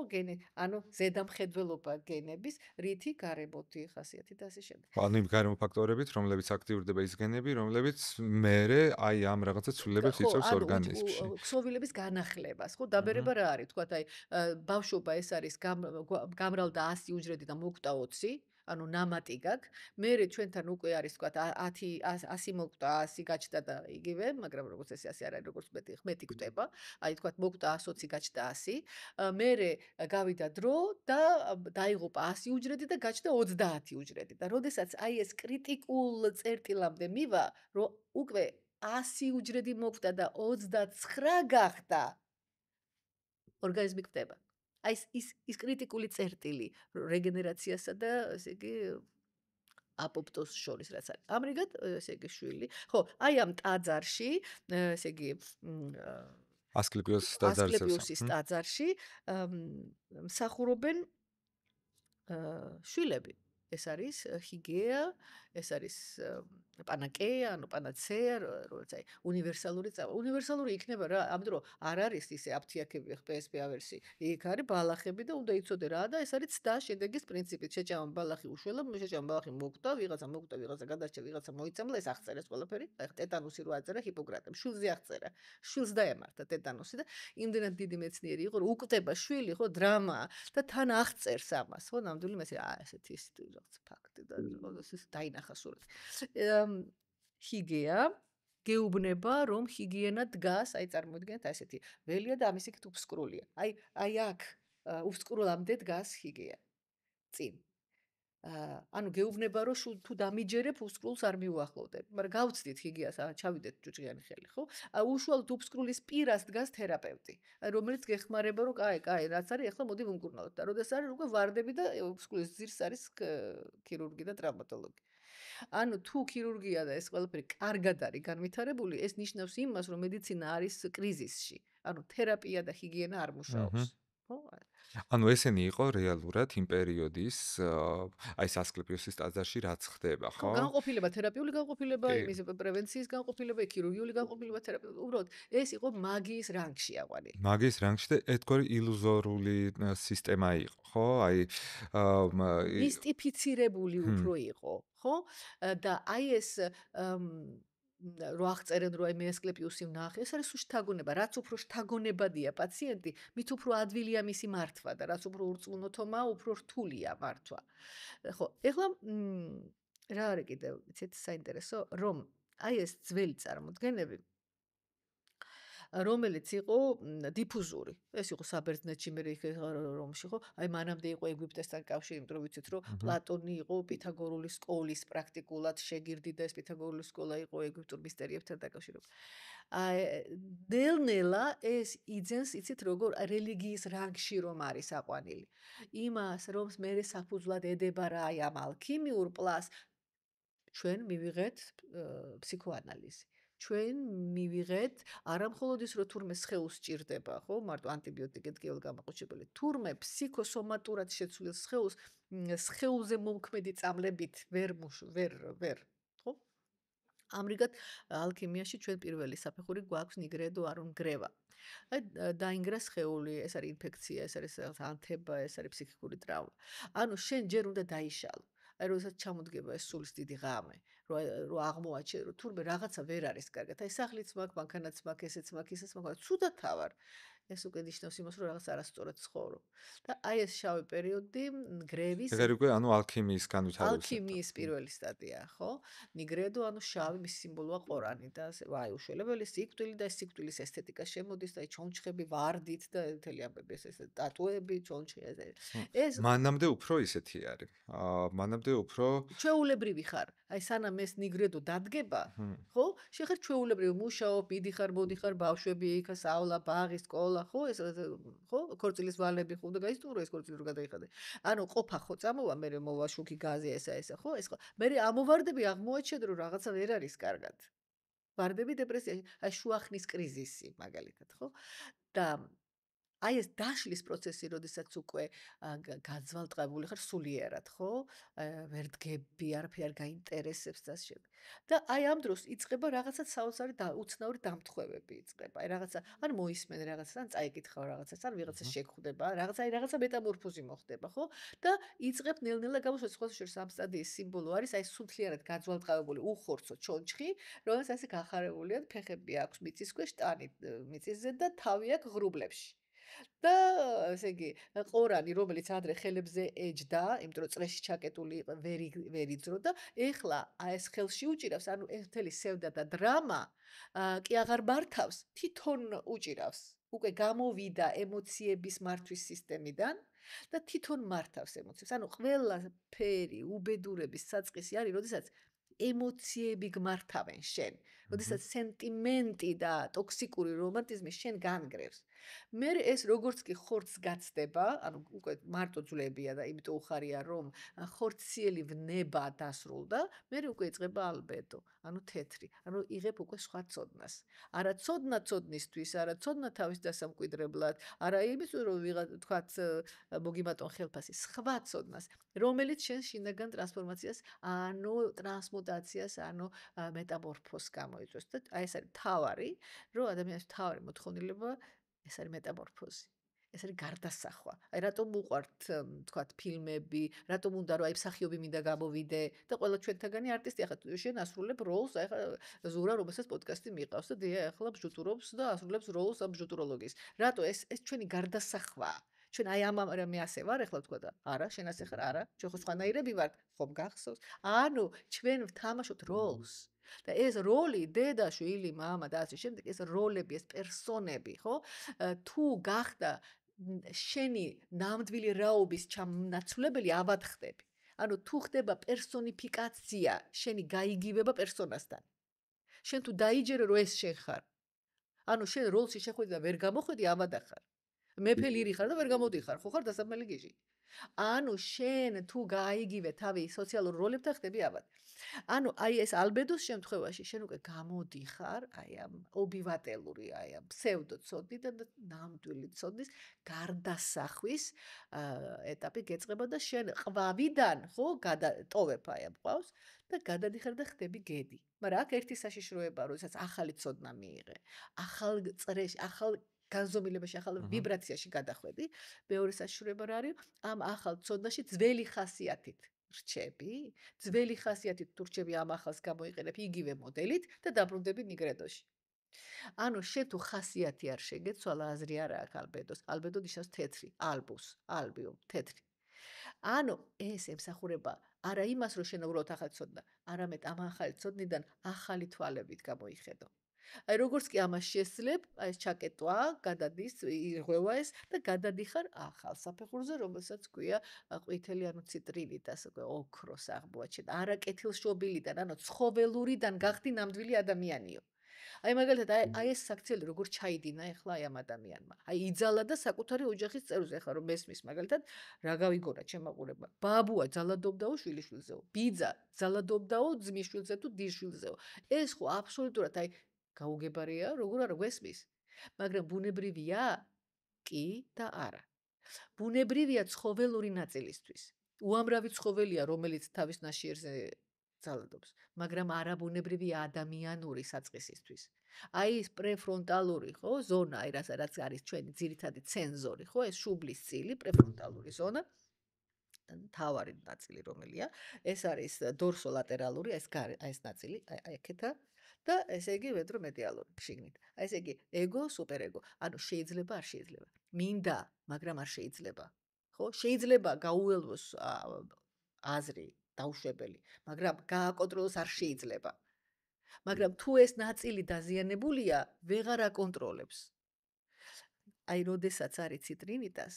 ანუ ზედამხედველობა გენების, რითი გარემოთი ხასიათი და ასე შემდეგ. ანუ იმ გარემო ფაქტორებით, რომლებიც აქტიურდება ის გენები, რომლებიც მერე აი ამ რაღაცა ცვლილებებს იწვევს ორგანიზმში. ქსოვილების განახლებას, ხო? დაბერება რა არის? თქვათ აი ბავშვობა ეს არის გამრავლდა 100 უჯრედი და მოკვდა 20. ანუ ნამატი გაქვს. მერე ჩვენთან უკვე არის თქვათ 100 მოკვდა, 100 გაჩნდა და იგივე, მაგრამ როგორც ეს 100 არ არის, როგორც მეტი კვდება. აი თქვათ მოკვდა 120 გაჩნდა 100. მერე გავიდა დრო და დაიღუპა 100 უჯრედი და გაჩნდა 30 უჯრედი. და როდესაც აი ეს კრიტიკულ წერტილამდე მივა, რომ უკვე 100 უჯრედი მოკვდა და 29 გახდა, ორგანიზმი კვდება. აი ის კრიტიკული წერტილი რეგენერაციასა და ესე იგი აპოპტოზს შორის რაც არის. ამრიგად ესე იგი შვილი. ხო, აი ამ ტაძარში, ესე იგი ასკლეპიოსის ტაძარში მსახურობენ შვილები. ეს არის ჰიგეა, ეს არის პანაკეა, ანუ პანაცეა, როგორც აი უნივერსალური წავა. უნივერსალური იქნება რა, ამიტომ რომ არ არის ისე აფთიაქები PSP ავერსი. იქ არის ბალახები და უნდა იცოდე რა და ეს არის ცდა შედეგის პრინციპით. შეჭამა ბალახი უშველა, შეჭამა ბალახი მოკვდა, ვიღაცა გადარჩა, ვიღაცა მოიცამლა, ეს აღწერეს ყველაფერი. აი ტეტანუსი რო აწერა ჰიპოკრატემ, შვილზე აღწერა. შვილს დაემართა ტეტანუსი და იმდენად დიდი მეცნიერი იყო, რომ უკვდება შვილი, ხო, დრამაა და თან აღწერს ამას, ხო, ნამდვილი მეცნიერი, ესეთი რაღაც ფაქტი და ეს დაინახა სურათი. ჰიგეა გეუბნება, რომ ჰიგიენა დგას, აი წარმოიდგინეთ ესეთი ველია და ამის იქით უფსკრულია. აი აქ უფსკრულამდე დგას ჰიგეა. წინ. ანუ გეუბნება, რომ თუ დამიჯერებ უფსკრულს არ მიუახლოვდებ. მაგრამ გავცდით ჰიგეას, ჩავიდეთ ჯუჭყიანი ხელი, ხო? უშუალოდ უფსკრულის პირას დგას თერაპევტი, რომელიც გეხმარება, რომ კაი, რაც არის, ახლა მოდი ვუმკურნალოთ და როდესაც არის უკვე ვარდები და უფსკრულის ძირს არის ქირურგი და ტრავმატოლოგი. ანუ თუ ქირურგია და ეს ყველაფერი კარგად არის განვითარებული, ეს ნიშნავს იმას, რომ მედიცინა არის კრიზისში. ანუ თერაპია და ჰიგიენა არ მუშაობს. ხო? ანუ ესენი იყო რეალურად იმ პერიოდის აი სასკლეპიოსის ტაძარში რაც ხდება, ხო? განყოფილება, თერაპიული განყოფილება, იმის პრევენციის განყოფილება, ქირურგიული განყოფილება, თერაპიული, უბრალოდ ეს იყო მაგიის რანგში აყვანილი. მაგიის რანგში და ერთგვარი ილუზორული სისტემა იყო, ხო? აი მისტიფიცირებული უფრო იყო, ხო? და აი ეს რო აღწერენ, რომ აი მე ასკლეპიუსი ვნახე, ეს არის შთაგონება, რაც უფრო შთაგონებადია პაციენტი, მით უფრო ადვილია მისი მართვა და რაც უფრო ურწმუნოთომა, უფრო რთულია მართვა. ხო, ეხლა რა არის კიდევ, იცით, საინტერესო, რომ აი ეს ძველი წარმოდგენები რომელიც იყო დიფუზური. ეს იყო საბერძნეთში, მე რომში, ხო? აი მანამდე იყო ეგვიპტესთან კავშირი, იმიტომ რომ ვიცით, რომ პლატონი იყო პითაგორული სკოლის პრაქტიკულად შეგირდი და ეს პითაგორული სკოლა იყო ეგვიპტურ მისტერიებთან დაკავშირებული. ნელ-ნელა ეს იძენს, იცით, როგორ რელიგიის რანგში რომ არის აყვანილი. იმას, რომ მე საფუძვლად ედება რა აი ამ ალქიმიურ პლას ჩვენ მივიღეთ ფსიქოანალიზი. ჩვენ მივიღეთ არამხოლოდ ის რომ თურმე სხეულს სჭირდება, ხო, მარტო ანტიბიოტიკით გიოლ გამოყუჩებელი. თურმე ფსიქოსომატურად შეცვლილ სხეულს სხეულზე მომქმედი წამლებით ვერ, ხო? ამრიგად ალქიმიაში ჩვენ პირველი საფეხური გვაქვს ნიგრედო არ უნგრევა. აი დაინგრა სხეული, ეს არის ინფექცია, ეს არის ანთება, ეს არის ფსიქიკური ტრავმა. ანუ შენ ჯერ უნდა დაიშალო. აი როდესაც ჩამოდგება ეს სულის დიდი ღამე, რომ აღმოაჩენ, რომ თურმე რაღაცა ვერ არის კარგად. აი სახლიც მაქვს, მანქანაც მაქვს, ესეც მაქვს, ისეც მაქვს, ცუდად თავარ. ეს უკვე ნიშნავს იმას, რომ რაღაც არასწორად ცხოვრობ. და აი ეს შავი პერიოდი გრევის ეგ უკვე ანუ ალქიმიის განვითარების ალქიმიის პირველი სტადია, ხო? ნიგრედო, ანუ შავი, მის სიმბოლოა ყორანი და აი უშველებელი სიკვდილი და სიკვდილის ესთეტიკა შემოდის და აი ჩონჩხები ვარდით და მთელი ამბები ეს ტატუები, ჩონჩხი ეს მანამდე უფრო ისეთი არის. მანამდე უფრო ჩვეულებრივი ხარ. აი სანამ ეს ნიგრედო დადგება, ხო? შეხარ ჩვეულებრივი მუშაობ, მიდიხარ, მოდიხარ, ბავშვები იქა, სწავლა, ბაღი, სკოლა, ხო? ეს ხო? ქორწილის ვალები ხო და გაისტუმრო ეს ქორწილი რო გადაიხადე. ანუ ყოფა ხო წამოვა, მე მოვა შუქი გაზი ესა, ხო? ეს ხო. მე ამოვარდები აღმოაჩენ რომ რაღაცა ვერ არის კარგად. ვარდები დეპრესიაში, აი შუახნის კრიზისი მაგალითად, ხო? და აი ეს დაშლის პროცესი, როდესაც უკვე გაძვალტყებული ხარ სულიერად, ხო? ვერ დგები, არაფერი არ გაინტერესებს და შემდეგ. და აი ამ დროს იწყება რაღაცა საოცარი და უცნაური დამთხევები იწყება. აი რაღაცა ან მოისმენ რაღაცას, ან წაიკითხავ რაღაცას, ან ვიღაცა შეგხვდება, რაღაცა მეტამორფოზი მოხდება, ხო? და იწყებ ნელ-ნელა გამოსვლა სხვა შორის ამ სტადიის სიმბოლო არის აი სულთლიანად გაძვალტყებული უხორცო ჩონჩხი, რომელსაც ასე გახარებულია, ფეხები აქვს მიწის ქვეშ, ტანი მიწისზე და თავი აქვს ღრუბლებში. და ესე იგი ყორანი რომელიც ადრე ხელებზე ეჯდა, იმიტომ რომ წრეში ჩაკეტული ვერ იძრო და ეხლა ეს ხელში უჭირავს, ანუ ერთელი სევდა და დრამა კი აღარ მართავს, თვითონ უჭირავს. უკვე გამოვიდა ემოციების მართვის სისტემიდან და თვითონ მართავს ემოციებს. ანუ ყველა ფერი უბედურების საწყისი არის, როდესაც ემოციები გმართავენ შენ. როდესაც სენტიმენტი და ტოქსიკური რომანტიზმი შენ განგრევს. მე ეს როგორც კი ხორცს გაცდება, ანუ უკვე მარტო ძვლებია და იმიტომ უხარია რომ ხორციელი ვნება დასრულდა, მე უკვე იწყება ალბედო, ანუ თეთრი, ანუ იღებ უკვე სხვა ცოდნას. არა ცოდნა ცოდნისთვის, არა ცოდნა თავის დასამკვიდრებლად, არა იმის რომ თქვათ მოგიმატონ ხელფასი, სხვა ცოდნას, რომელიც შენ შინაგან ტრანსფორმაციას, ანუ ტრანსმუტაციას, ანუ მეტამორფოზს გამოიწვევს და აი ეს არის თავარი, რომ ადამიანის თავარი მოთხოვნილება ეს არის მეტამორფოზი. ეს არის გარდასახვა. აი რატომ უყვართ თქვათ ფილმები, რატომ უნდა რომ აი მსახიობი მინდა გამოვიდე და ყველა ჩვენთაგანი არტისტი ახლა შენ ასრულებ როლს, აი ხა ზურა რომელსაც პოდკასტი მიყავს და დია ახლა ბჟუტურობს და ასრულებს როლს ამ ბჟუტუროლოგის. რატო ეს ჩვენი გარდასახვაა. ჩვენ აი მე ასე ვარ ახლა თქვა და არა, შენ ასე ხარ, არა, ჩვენ ხო სხვანაირები ვართ, ხომ გახსოვს? ანუ ჩვენ ვთამაშობთ როლს. და ეს როლი, დედა, შვილი, მამა და ასე შემდეგ, ეს როლები, ეს პერსონები, ხო? თუ გახდა შენი ნამდვილი რაობის ჩამნაცვლებელი ავად ხდები. ანუ თუ ხდება პერსონიფიკაცია, შენი გაიგივება პერსონასთან. შენ თუ დაიჯერე რომ ეს შენ ხარ. ანუ შენ როლში შეხვედი და ვერ გამოხვედი ამადა ხარ. მეფე ლირი ხარ და ვერ გამოდიხარ, ხო ხარ დასაბმელი გიჟი. ანუ შენ თუ გაიგივე თავი სოციალურ როლებთან ხდები ავად. ანუ აი ეს ალბედოს შემთხვევაში შენ უკვე გამოდიხარ აი ამ ობივატელური აი ამ ფსევდოცოდნიდან და ნამდვილი ცოდნის გარდასახვის ეტაპი გეწყება და შენ ყვავიდან ხო გადატოვებ აი ამ ყვავს და გადადიხარ და ხდები გედი. მაგრამ აქ ერთი საშიშროება, როდესაც ახალი ცოდნა მიიღე, ახალ წრეში, ახალ განზომილებაში, ახალ ვიბრაციაში გადახვედი, მეორე საშიშროება რა არის? ამ ახალ ცოდნაში ძველი ხასიათით რჩები, ძველი ხასიათით თუ რჩები ამ ახალს გამოიყენებ იგივე მოდელით და დაბრუნდები ნიგრედოში. ანუ შენ თუ ხასიათი არ შეგეცვალა, აზრი არა აქვს ალბედოს. ალბედო ნიშნავს თეთრი, ალბუს, ალბიუმ, თეთრი. ანუ ეს ემსახურება არა იმას, რომ შენ უბრალოდ ახალი ცოდნა, არამედ ამ ახალი ცოდნიდან ახალი თვალებით გამოიხედო. აი როგორც კი ამას შესძლებ, აი ეს ჩაკეტვა, გადადის, ირღვევა ეს და გადადიხარ ახალ საფეხურზე, რომელსაც ქვია ყვითელი ანუ ციტრინით, ასე უკვე ოქროს აღმოაჩენ. არა კეთილშობილიდან, ანუ ცხოველურიდან გახდი ნამდვილი ადამიანიო. აი მაგალითად აი ეს საქციელი როგორ ჩაიდინა ახლა აი ამ ადამიანმა. აი იძალა და საკუთარი ოჯახის წევრზე ახლა რომ მესმის მაგალითად რა გავიგონა ჩემაყურება. ბაბუა ძალადობდაო შვილიშვილზეო. ბიძა ძალადობდაო ძმისშვილზე თუ დისშვილზეო. ეს ხო აბსოლუტურად აი გაუგებარია, როგორ არ გვესმის. მაგრამ ბუნებრივია? კი და არა. ბუნებრივია ცხოველური ნაწილისთვის. უამრავი ცხოველია, რომელიც თავის ნაშიერზე ძალადობს, მაგრამ არაბუნებრივია ადამიანური საწყისისთვის. აი ეს პრეფრონტალური, ხო, ზონა, აი რაც არის ჩვენი ძირითადი ცენზორი, ხო, ეს შუბლის წილი, პრეფრონტალური ზონა. თავარი ნაწილი რომელია, ეს არის დორსოლატერალური, ეს ნაწილი, აი აქეთა და ესე იგი ვენტრომედიალური შიგნით. აი ესე იგი ეგო, სუპერეგო. ანუ შეიძლება არ შეიძლება. მინდა, მაგრამ არ შეიძლება. ხო? შეიძლება გაუველოს აზრი დაუშვებელი, მაგრამ გააკონტროლოს არ შეიძლება. მაგრამ თუ ეს ნაწილი დაზიანებულია, ვეღარ აკონტროლებს. აი, როდესაც არის ციტრინიტას,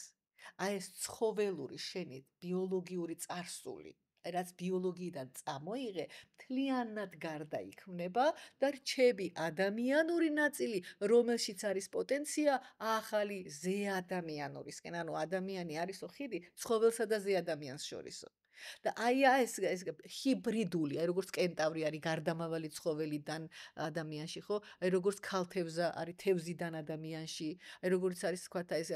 აი ეს ცხოველური შენი ბიოლოგიური წარსული, რაც ბიოლოგიიდან წამოიღე, მთლიანად გარდაიქმნება და რჩები ადამიანური ნაწილი, რომელშიც არის პოტენცია ახალი ზეადამიანურისკენ. ანუ ადამიანი არისო ხიდი ცხოველსა და ზეადამიანს შორისო. და აი ეს ჰიბრიდული, აი როგორც კენტავრი არის გარდამავალი ცხოველიდან ადამიანში, ხო? აი როგორც ქალთევზა არის თევზიდან ადამიანში, აი როგორც არის თქვა ეს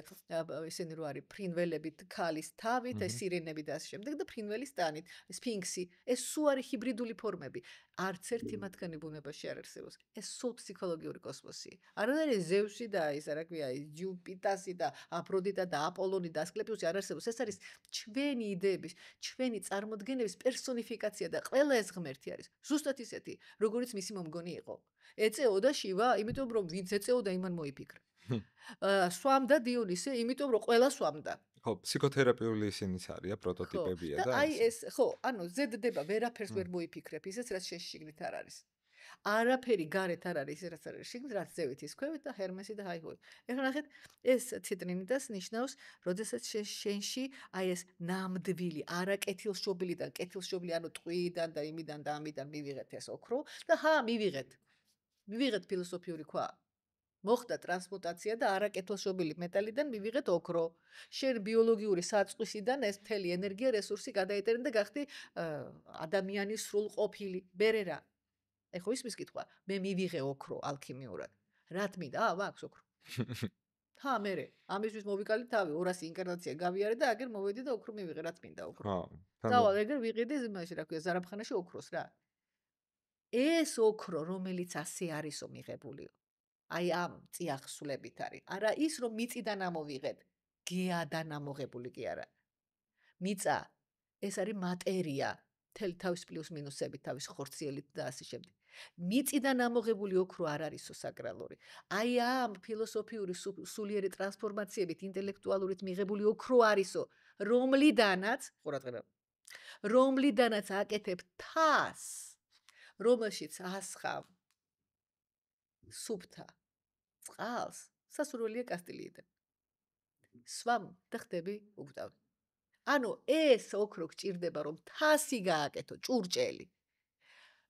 ესენი რო არის ფრინველებით ქალის თავით, ეს სირენები და ასე შემდეგ და ფრინველის ტანით, სფინქსი, ეს სულ არის ჰიბრიდული ფორმები. არც ერთი მათგანი ბუნებაში არ არსებობს. ეს სულ ფსიქოლოგიური კოსმოსია. არ არის ზევსი და ის რა ქვია, ჯუპიტერი და აფროდიტა და აპოლონი და ასკლეპიუსი არ არსებობს. ეს არის ჩვენი იდეების, ჩვენი წარმოდგენების პერსონიფიკაცია და ყველა ეს ღმერთი არის. ზუსტად ისეთი, როგორც მისი მომგონი იყო. ეწეოდა შივა, იმიტომ რომ ვინც ეწეოდა იმან მოიფიქრა. სვამდა დიონისე, იმიტომ რომ ყველა სვამდა. ხო, ფსიქოთერაპიული ისინიც არიან, პროტოტიპებია და აი ეს, ხო, ანუ ზედდება ვერაფერს ვერ მოიფიქრებ, ისეც რაც შეგშიგნით არ არის. არაფერი გარეთ არ არის, ის რაც არის შიგნით, რაც ზევით ის ქვევით და ჰერმესი და ჰაიჰოი. ეხლა ნახეთ, ეს ციტრინიტას ნიშნავს, როდესაც შენში აი ეს ნამდვილი, არაკეთილშობილიდან, კეთილშობილი, ანუ ტყვიიდან და იმიდან და ამიდან მივიღეთ ეს ოქრო და მივიღეთ ფილოსოფიური ქვა. მოხდა ტრანსმუტაცია და არაკეთილშობილი მეტალიდან მივიღეთ ოქრო. შენ ბიოლოგიური საწყისიდან ეს მთელი ენერგია რესურსი გადაეტერენ და გახდი ადამიანის სრულყოფილი. ბერე რა. ეხლა ისმის კითხვა, მე მივიღე ოქრო ალქიმიურად. რა თმინდა? მაქვს ოქრო. მერე ამისთვის მოვიკალი თავი 200 ინკარნაცია გავიარე და აგერ მოვედი და ოქრო მივიღე, რა თმინდა ოქრო. დავალ ეგერ ვიყიდე იმაში, რა ქვია, ზარაფხანაში ოქროს რა. ეს ოქრო, რომელიც ასე არისო მიღებულიო. აი ამ წიაღსულებით არის. არა ის რომ მიწიდან ამოვიღეთ, გეადან ამოღებული კი არა. მიწა ეს არის მატერია, მთელი თავის პლუს მინუსებით, თავის ხორციელით და ასე შემდეგ. მიწიდან ამოღებული ოქრო არ არისო საკრალური. აი ამ ფილოსოფიური სულიერი ტრანსფორმაციებით, ინტელექტუალურით მიღებული ოქრო არისო, რომლიდანაც აკეთებ თას, რომელშიც ასხავ სუფთა წყალს, სასურველია კასტილიიდან. სვამ და ხდები უგდავი. ანუ ეს ოქრო გჭირდება რომ თასი გააკეთო, ჭურჭელი.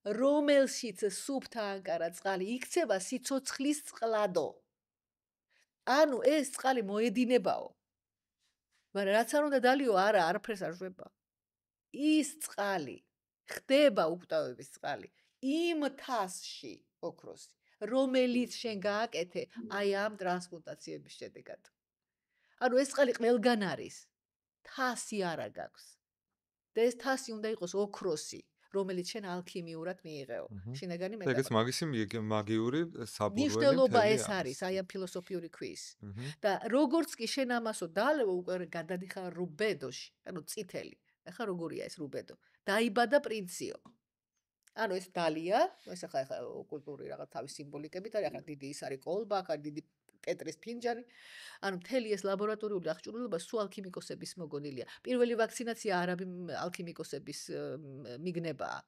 რომელშიც სუფთა ანკარა წყალი იქცევა სიცოცხლის წყლადო. ანუ ეს წყალი მოედინებაო. მაგრამ რაც არ უნდა დალიო, არა, არაფერს არ ჟვება. ის წყალი ხდება უკტავების წყალი იმ თასში ოქროსი, რომელიც შენ გააკეთე აი ამ ტრანსპლანტაციების შედეგად. ანუ ეს წყალი ყველგან არის. თასი არა გაქვს. და ეს თასი უნდა იყოს ოქროსი, რომელიც შენ ალქიმიურად მიიღეო. შინაგანი მეტაბოლიზმი. ეგეც მაგიური საბურველი მნიშვნელობა ეს არის აი ამ ფილოსოფიური ქვის. და როგორც კი შენ ამასო დაალევო უკვე გადადიხარ რუბედოში, ანუ წითელი. ახლა როგორია ეს რუბედო? დაიბადა პრინციო. ანუ ეს დალია, ეს ახლა კულტურის რაღაც თავის სიმბოლიკებით არის, ახლა დიდი ის არის კოლბა, ახლა დიდი პეტრის ფინჯანი. ანუ მთელი ეს ლაბორატორიული აღჭურვილობა სულ ალქიმიკოსების მოგონილია. პირველი ვაქცინაცია არაბი ალქიმიკოსების მიგნებაა.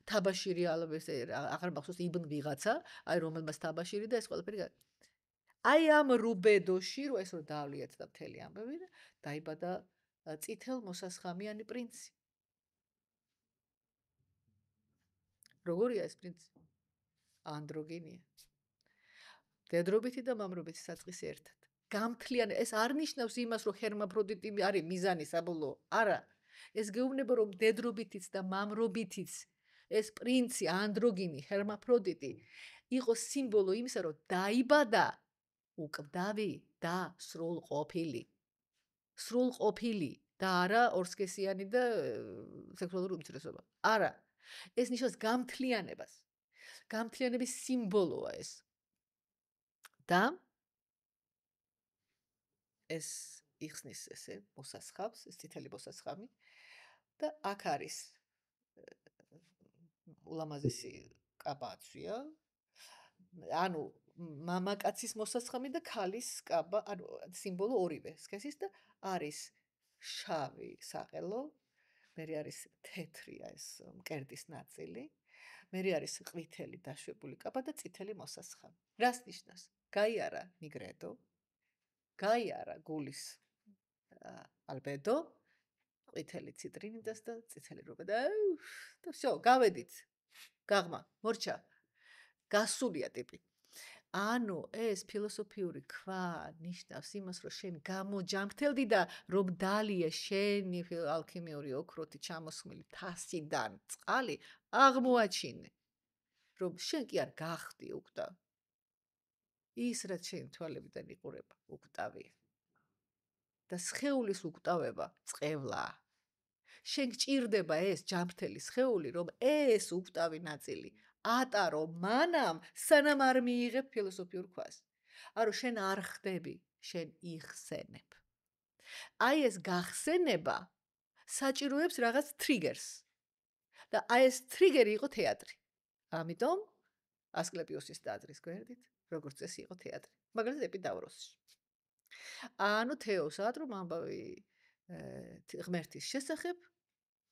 თაბაშირი აღარ მახსოვს იბნ ვიღაცა, აი რომელმაც თაბაშირი და ეს ყველაფერი. აი ამ რუბედოში, რო ეს რო დავლიეთ და მთელი ამბები და დაიბადა წითელ მოსასხამიანი პრინცი. როგორია ეს პრინცი? ანდროგინია. დედრობითი და მამრობითი საწყისი ერთად. გამთლიანი, ეს არ ნიშნავს იმას, რომ ჰერმაფროდიტი არის მიზანი საბოლოო. არა. ეს გეუბნება, რომ დედრობითიც და მამრობითიც ეს პრინცი, ანდროგინი, ჰერმაფროდიტი იყო სიმბოლო იმისა, რომ დაიბადა უკვდავი და სრულყოფილი. სრულყოფილი და არა ორსქესიანი და სექსუალური უმცირესობა. არა. ეს ნიშნავს გამთლიანებას. გამთლიანების სიმბოლოა ეს. და ეს იხსნის ესე მოსასხამს, ეს წითელი მოსასხამი და აქ არის ულამაზესი კაბაცია. ანუ მამაკაცის მოსასხამი და ქალის კაბა, ანუ სიმბოლო ორივე სქესის და არის შავი საყელო, მერე არის თეთრია ეს მკერდის ნაწილი, მერე არის ყვითელი დაშვებული კაბა და წითელი მოსასხამი. რას ნიშნავს? გაიარა მიგრედო, გაიარა გულის ალბედო, ყვითელი ციტრინიდას და წითელი რუბედა. და всё, გავედით. გაღმა, მორჩა. გასულია ტიპი. ანუ ეს ფილოსოფიური ქვა ნიშნავს იმას, რომ შენ გამოჯამრთელდი და რომ დალიე შენი ალქიმიური ოქროთი ჩამოსხმილი თასიდან წყალი აღმოაჩინე. რომ შენ კი არ გახდი უკვდავი. ის რაც შენ თვალებიდან იყურება უკვდავია. და სხეულის უკვდავება წყევლაა. შენ გჭირდება ეს ჯამრთელი სხეული, რომ ეს უკვდავი ნაწილი ატარო მანამ, სანამ არ მიიღებ ფილოსოფიურ ქვას. ანუ შენ არ ხდები, შენ იხსენებ. აი ეს გახსენება საჭიროებს რაღაც ტრიგერს. და აი ეს ტრიგერი იყო თეატრი. ამიტომ ასკლეპიოსის ტაძრის გვერდით, როგორც წესი იყო თეატრი. მაგალითად ეპიდავროსში. ანუ თეოს აატრო ამბავი ღმერთის შესახებ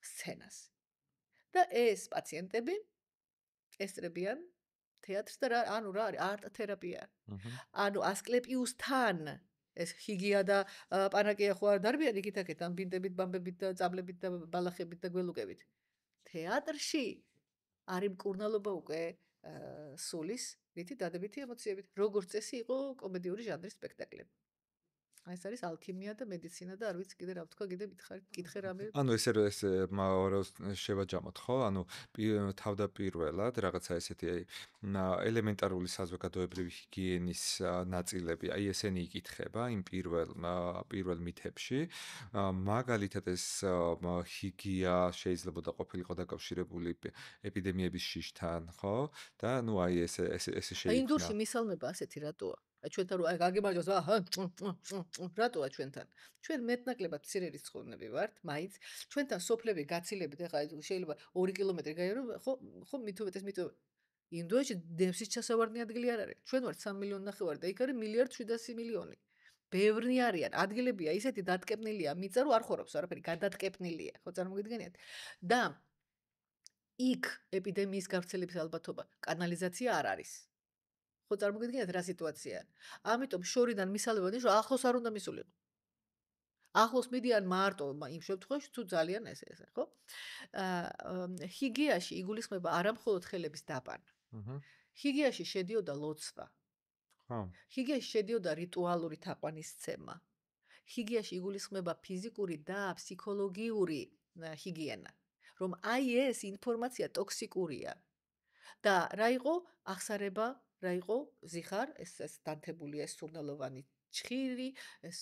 სცენას. და ეს პაციენტები ესწრებიან თეატრს და ანუ რა არის არტ თერაპია. ანუ ასკლეპიუსთან ეს ჰიგია და პანაკია ხო არ დარბიან იქით-აქეთ ამ ბინდებით, ბამბებით და წაბლებით და ბალახებით და გველუგებით. თეატრში არის მკურნალობა უკვე სულის რითი დადებითი ემოციებით. როგორც წესი იყო კომედიური ჟანრის სპექტაკლები. აი ეს არის ალქიმია და მედიცინა და არ ვიცი კიდე რა ვთქვა, კიდე მითხე რამე. ანუ ეს შევაჯამოთ, ხო? ანუ თავდაპირველად რაღაცა ესეთი ელემენტარული საზოგადოებრივი ჰიგიენის ნაწილები, აი ესენი იკითხება იმ პირველ მითებში. მაგალითად ეს ჰიგია შეიძლება ყოფილიყო დაკავშირებული ეპიდემიების შიშთან, ხო? და ნუ აი ესე აი ინდურში მისალმება ასეთი რატოა? აი ჩვენთან რო აი გაგიმარჯოს რატოა ჩვენთან? ჩვენ მეტნაკლებად მცირე რიცხოვნები ვართ, მაინც ჩვენთან სოფლები გაცილებით ეხლა შეიძლება 2 კილომეტრი გაიარო, ხო მithumetes ინდოეთში დემსის ჩასავარდნი ადგილი არ არის. ჩვენ ვართ 3 მილიონი ნახევარი და იქ არის 1.7 მილიარდი. ბევრი არიან, ადგილებია ისეთი დატკეპნილია, მიწა რო არ ხორობს არაფერი, გადატკეპნილია, ხო წარმოგიდგენიათ? და იქ ეპიდემიის გავრცელების ალბათობა, კანალიზაცია არ არის. ხო წარმოგიდგენიათ რა სიტუაციაა? ამიტომ შორიდან მისალება ნიშნავს ახლოს არ უნდა მისულიყო. ახლოს მიდიან მარტო იმ შემთხვევაში თუ ძალიან ესე, ხო? ჰიგიაში იგულისხმება არა მხოლოდ ხელების დაბანა. ჰიგიაში შედიოდა ლოცვა. ხო. ჰიგიაში შედიოდა რიტუალური თაყვანისცემა. ჰიგიაში იგულისხმება ფიზიკური და ფსიქოლოგიური ჰიგიენა. რომ აი ეს ინფორმაცია ტოქსიკურია. და რა იყო ახსარება, რა იყო ზიხარ, ეს დანთებულია ეს სურნელოვანი ჩხირი, ეს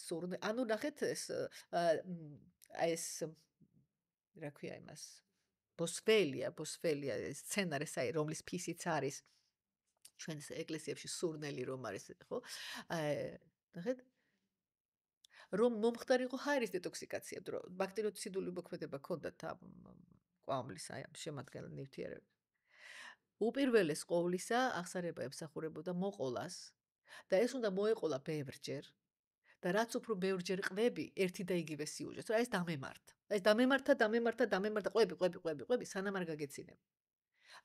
ანუ ნახეთ ეს ეს რა ქვია იმას ბოსფელია ეს სცენარი საი რომლის ფისიც არის ჩვენს ეკლესიებში სურნელი რომ არის ხო ნახეთ რომ მომხდარიყო ჰაერის დეტოქსიკაცია დრო ბაქტერიოციდული მოქმედება ჰქონდათ ამ კვამლის აი ამ შემადგენელ ნივთიერებებს უპირველეს ყოვლისა ახსარება ემსახურებოდა მოყოლას და ეს უნდა მოეყოლა ბევრჯერ და რაც უფრო ბევრჯერ ყვები ერთი და იგივე სიუჟეტს რა ეს დამემართა ყვები სანამ არ გაგეცინებ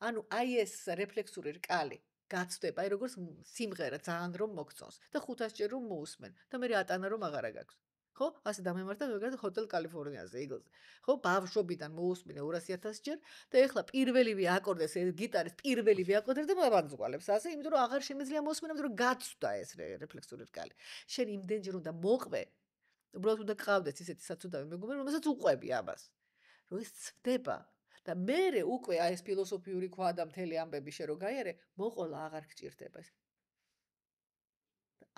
ანუ აი ეს რეფლექსური რკალი გაცდება აი როგორც სიმღერა ძალიან რომ მოგწონს და 500 ჯერ რომ მოусმენ და მე ატანა რომ აღარა გაქვს ხო ასე დამემართა ზოგადად ჰოტელ კალიფორნიაზე იგლზე ხო ბავშვობიდან მოусმინე 200,000 ჯერ და ეხლა პირველივე აკორდეს ეს გიტარის პირველივე აკორდეს და მოვანძღვალებს ასე იმიტომ რომ აღარ შემეძლია მოусმინე იმიტომ რომ გაცვდა ეს რეფლექსური რკალი შენ იმდენჯერ უნდა მოყვე უბრალოდ უნდა გყავდეს ისეთი საცუდავი მეგობარი რომელსაც უყვები ამას რომ ეს ცვდება და მე უკვე აი ეს ფილოსოფიური ქვა და მთელი ამბები შე რო გაიარე მოყოლა აღარ გჭირდება ეს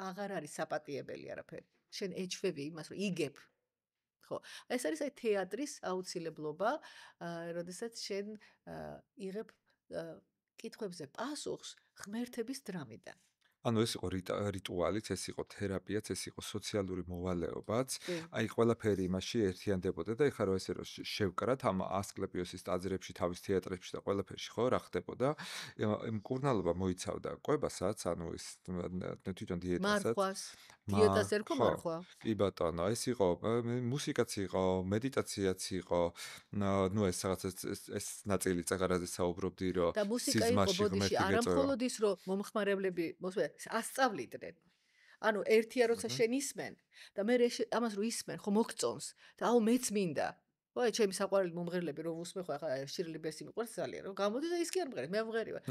აღარ არის საპატიებელი არაფერი შენ ეჩვევი იმას რომ იგებ ხო ეს არის აი თეატრის აუცილებლობა როდესაც შენ იღებ კითხვებზე პასუხს ღმერთების დრამიდან ანუ ეს იყო რიტუალიც, ეს იყო თერაპიაც, ეს იყო სოციალური მოვალეობაც. აი ყველაფერი იმაში ერთიანდებოდა და ეხლა რო ესე რომ შევკრათ ამ ასკლეპიოსის ტაძრებში, თავის თეატრებში და ყველაფერში ხო რა ხდებოდა? მკურნალობა მოიცავდა კვებასაც, ანუ ეს თვითონ დიეტასაც. მარხვას დიეტას ერქვა მარხვა. კი ბატონო, ეს იყო მუსიკაც იყო, მედიტაციაც იყო. ნუ ეს რაღაც ეს ნაწილი წაღარაზე საუბრობდი რომ და მუსიკა იყო ბოდიში არა მხოლოდ ის რომ მომხმარებლები ასწავლიდნენ. ანუ ერთია როცა შენ ისმენ და მე ამას რო ისმენ, ხო მოგწონს და აუ მეც მინდა. ხო, ჩემი საყვარელი მომღერლები რომ უსმენ ხო ახლა შირლი ბესი მიყვარს ძალიან რომ გამოდი და ის კი არ მღერებს, მე ამღერი ვარ.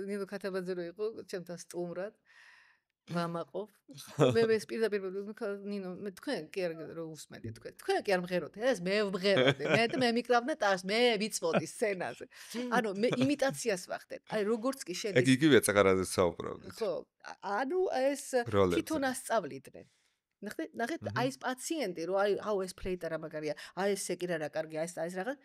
ნინო ქათაბაძე რო იყო ჩემთან სტუმრად. ვამაყობ. მე ეს პირდაპირ ნინო მე თქვენ კი არ რომ უსმენდი თქვენ. თქვენ კი არ მღეროთ. ეს მე ვმღეროდი. მე მიკრავდა ტას, მე ვიცვოდი სცენაზე. ანუ მე იმიტაციას ვახდენ. აი როგორც კი შენ ეგ იგივე წაღარაზე საუბრობდით. ხო, ანუ ეს თვითონ ასწავლიდნენ. ნახეთ, აი ეს პაციენტი რო აუ ეს ფლეიტა რა მაგარია, აი ეს სეკირა რა კარგია, ეს რაღაც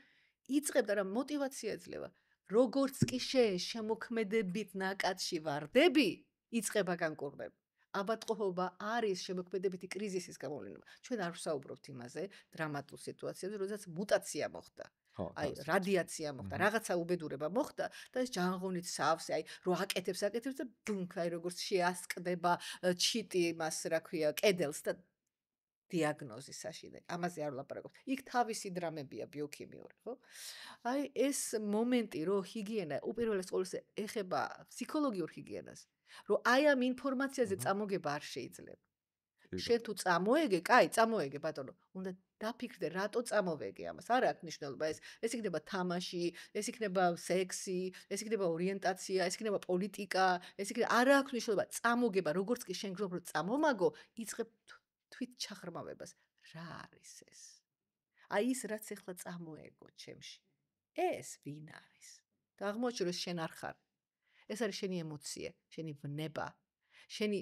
იწყებდა რა мотиваცია ეძლევა. როგორც კი შენ შემოქმედებით ნაკადში ვარდები იწყება განკურნება. აბატყოფობა არის შემოქმედებითი კრიზისის გამოვლენა. ჩვენ არ ვსაუბრობთ იმაზე, დრამატულ სიტუაციებზე, როდესაც მუტაცია მოხდა. აი, რადიაცია მოხდა, რაღაცა უბედურება მოხდა და ეს ჯანღონით სავსე, აი, რო აკეთებს და ბუნქ, აი, როგორც შეასკდება ჩიტი იმას, რა ქვია, კედელს და დიაგნოზის საშინე. ამაზე არ ვლაპარაკობთ. იქ თავისი დრამებია ბიოქიმიური, ხო? აი, ეს მომენტი, რო ჰიგიენა უპირველეს ყოვლისა ეხება ფსიქოლოგიურ ჰიგიენას. რომ აი ამ ინფორმაციაზე წამოგება არ შეიძლება. შენ თუ წამოეგე, კაი, წამოეგე ბატონო. უნდა დაფიქრდე, რატო წამოვეგე ამას. არ აქვს მნიშვნელობა ეს. ეს იქნება თამაში, ეს იქნება სექსი, ეს იქნება ორიენტაცია, ეს იქნება პოლიტიკა, ეს იქნება არ აქვს მნიშვნელობა. წამოგება, როგორც კი შენ გრძნობ, რომ წამომაგო, იწყებ თვით ჩაღრმავებას. რა არის ეს? აი ის რაც ეხლა წამოეგო ჩემში. ეს ვინ არის? და აღმოჩნდა რომ შენ არ ხარ. ეს არის შენი ემოცია, შენი ვნება, შენი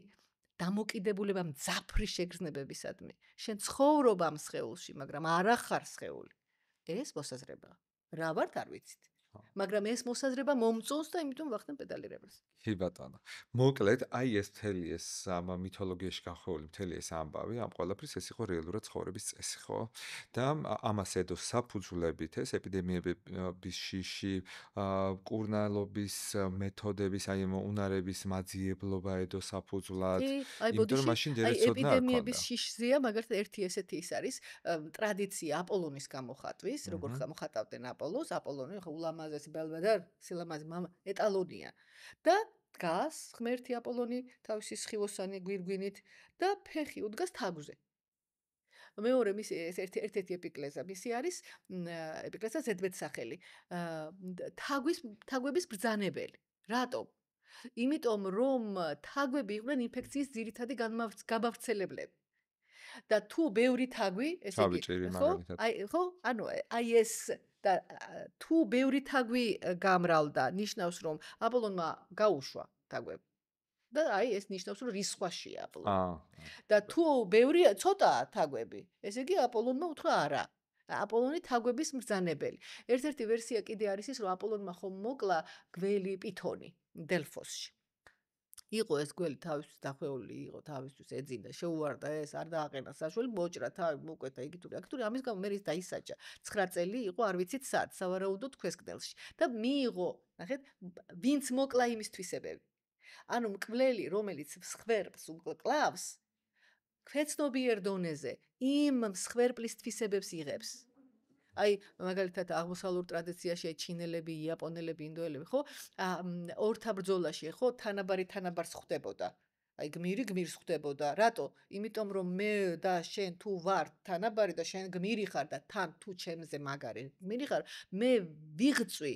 დამოკიდებულება მძაფრი შეგრძნებებისადმი. შენ ცხოვრობა ამ სხეულში, მაგრამ არა ხარ სხეული. ეს მოსაზრებაა. რა ვართ არ ვიცით. მაგრამ ეს მოსაზრება მომწონს და იმიტომ ვახდენ პედალირებას. კი ბატონო. მოკლედ, აი ეს მთელი ეს ამ მითოლოგიაში განხილული მთელი ეს ამბავი, ამ ყველაფრის ეს იყო რეალურად ცხოვრების წესი, ხო? და ამას ედო საფუძვლებით ეს ეპიდემიების შიში, კურნალობის მეთოდების, აი უნარების მაძიებლობა ედო საფუძვლად. კი, აი იმიტომ რომ ბოდიში, მაშინ აი დერეცოდნა არ ეპიდემიების ქონდა. შიშზეა, მაგალითად ერთი ესეთი ის არის ტრადიცია აპოლონის გამოხატვის, როგორ გამოხატავდნენ აპოლონს, აპოლონი ხო ულამაზესი ბელვედარ, სილამაზი მამა, ეტალონია. და დგას ღმერთი აპოლონი თავისი სხივოსანი გვირგვინით და ფეხი უდგას თაგვზე. მეორე მისი ეს ერთ-ერთი ეპიკლეზა მისი არის ეპიკლეზა ზედმეტსახელი. თაგვების ბრძანებელი. რატომ? იმიტომ რომ თაგვები იყვნენ ინფექციის ძირითადი გამავრცელებლები. და თუ ბევრი თაგვი, ესე იგი, ჩავიჭირი ხო? მაგალითად. ხო? ანუ აი ეს და თუ ბევრი თაგვი გამრავლდა, ნიშნავს რომ აპოლონმა გაუშვა თაგვები. და აი ეს ნიშნავს რომ რისხვაშია აპოლონი. და თუ ბევრი ცოტაა თაგვები, ესე იგი აპოლონმა უთხრა არა. აპოლონი თაგვების მბრძანებელი. ერთ-ერთი ვერსია კიდე არის ის, რომ აპოლონმა ხომ მოკლა გველი პითონი დელფოსში. იყო ეს გველი თავისთვის დახვეული იყო, თავისთვის ეძინა, შეუვარდა ეს, არ დააყენა საშველი, მოჭრა თავი, მოკვეთა იგიტური, აქტური, ამის გამო მე ის დაისაჯა. 9 წელი იყო, არ ვიცით სად, სავარაუდოდ ქვესკდელში. და მიიღო, ნახეთ, ვინც მოკლა იმის თვისებები. ანუ მკვლელი, რომელიც მსხვერპლს კლავს, ქვეცნობიერ დონეზე იმ მსხვერპლის თვისებებს იღებს. აი, მაგალითად, აღმოსავლურ ტრადიციაში ჩინელები, იაპონელები, ინდოელები, ხო? ორთა ბრძოლაში, ხო, თანაბარი თანაბარს ხვდებოდა. აი, გმირი გმირს ხვდებოდა. რატო? იმიტომ რომ მე და შენ თუ ვარ თანაბარი და შენ გმირი ხარ და თან თუ ჩემზე მაგარი გმირი ხარ, მე ვიღწვი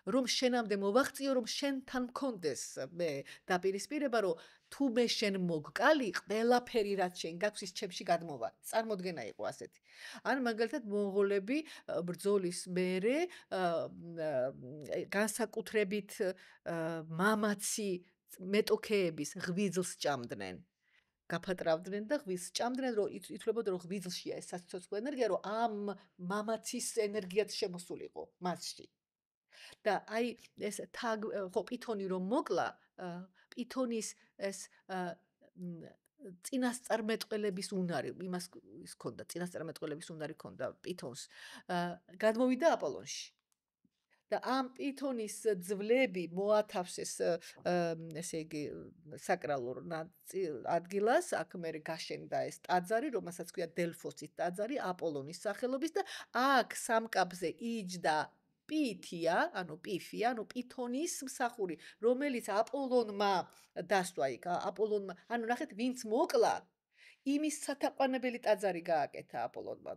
რომ შენამდე მოვაღწიო, რომ შენთან მქონდეს მე დაპირისპირება, რომ თუ მე შენ მოგკალი, ყველაფერი რაც შენ გაქვს ის ჩემში გადმოვა. წარმოდგენა იყო ასეთი. ან მაგალითად მონღოლები ბრძოლის მერე განსაკუთრებით მამაცი მეტოქეების ღვიძლს ჭამდნენ. გაფატრავდნენ და ღვიძლს ჭამდნენ, რომ ითვლებოდა რომ ღვიძლშია ეს საცოცხლო ენერგია, რომ ამ მამაცის ენერგიაც შემოსულიყო მასში. და აი ეს ხო პითონი რომ მოკლა, პითონის ეს წინასწარმეტყველების უნარი, იმას ის ქონდა, წინასწარმეტყველების უნარი ქონდა პითონს. გადმოვიდა აპოლონში. და ამ პითონის ძვლები მოათავსეს ესე იგი საკრალურ ადგილას, აქ მე გაშენდა ეს ტაძარი, რომელსაც ქვია დელფოსის ტაძარი, აპოლონის სახელობის და აქ სამკაბზე იჯდა პითია, ანუ პიფია, ანუ პითონის მსახური, რომელიც აპოლონმა დასვა იქ, აპოლონმა, ანუ ნახეთ, ვინც მოკლა, იმის სათაყვანებელი ტაძარი გააკეთა აპოლონმა.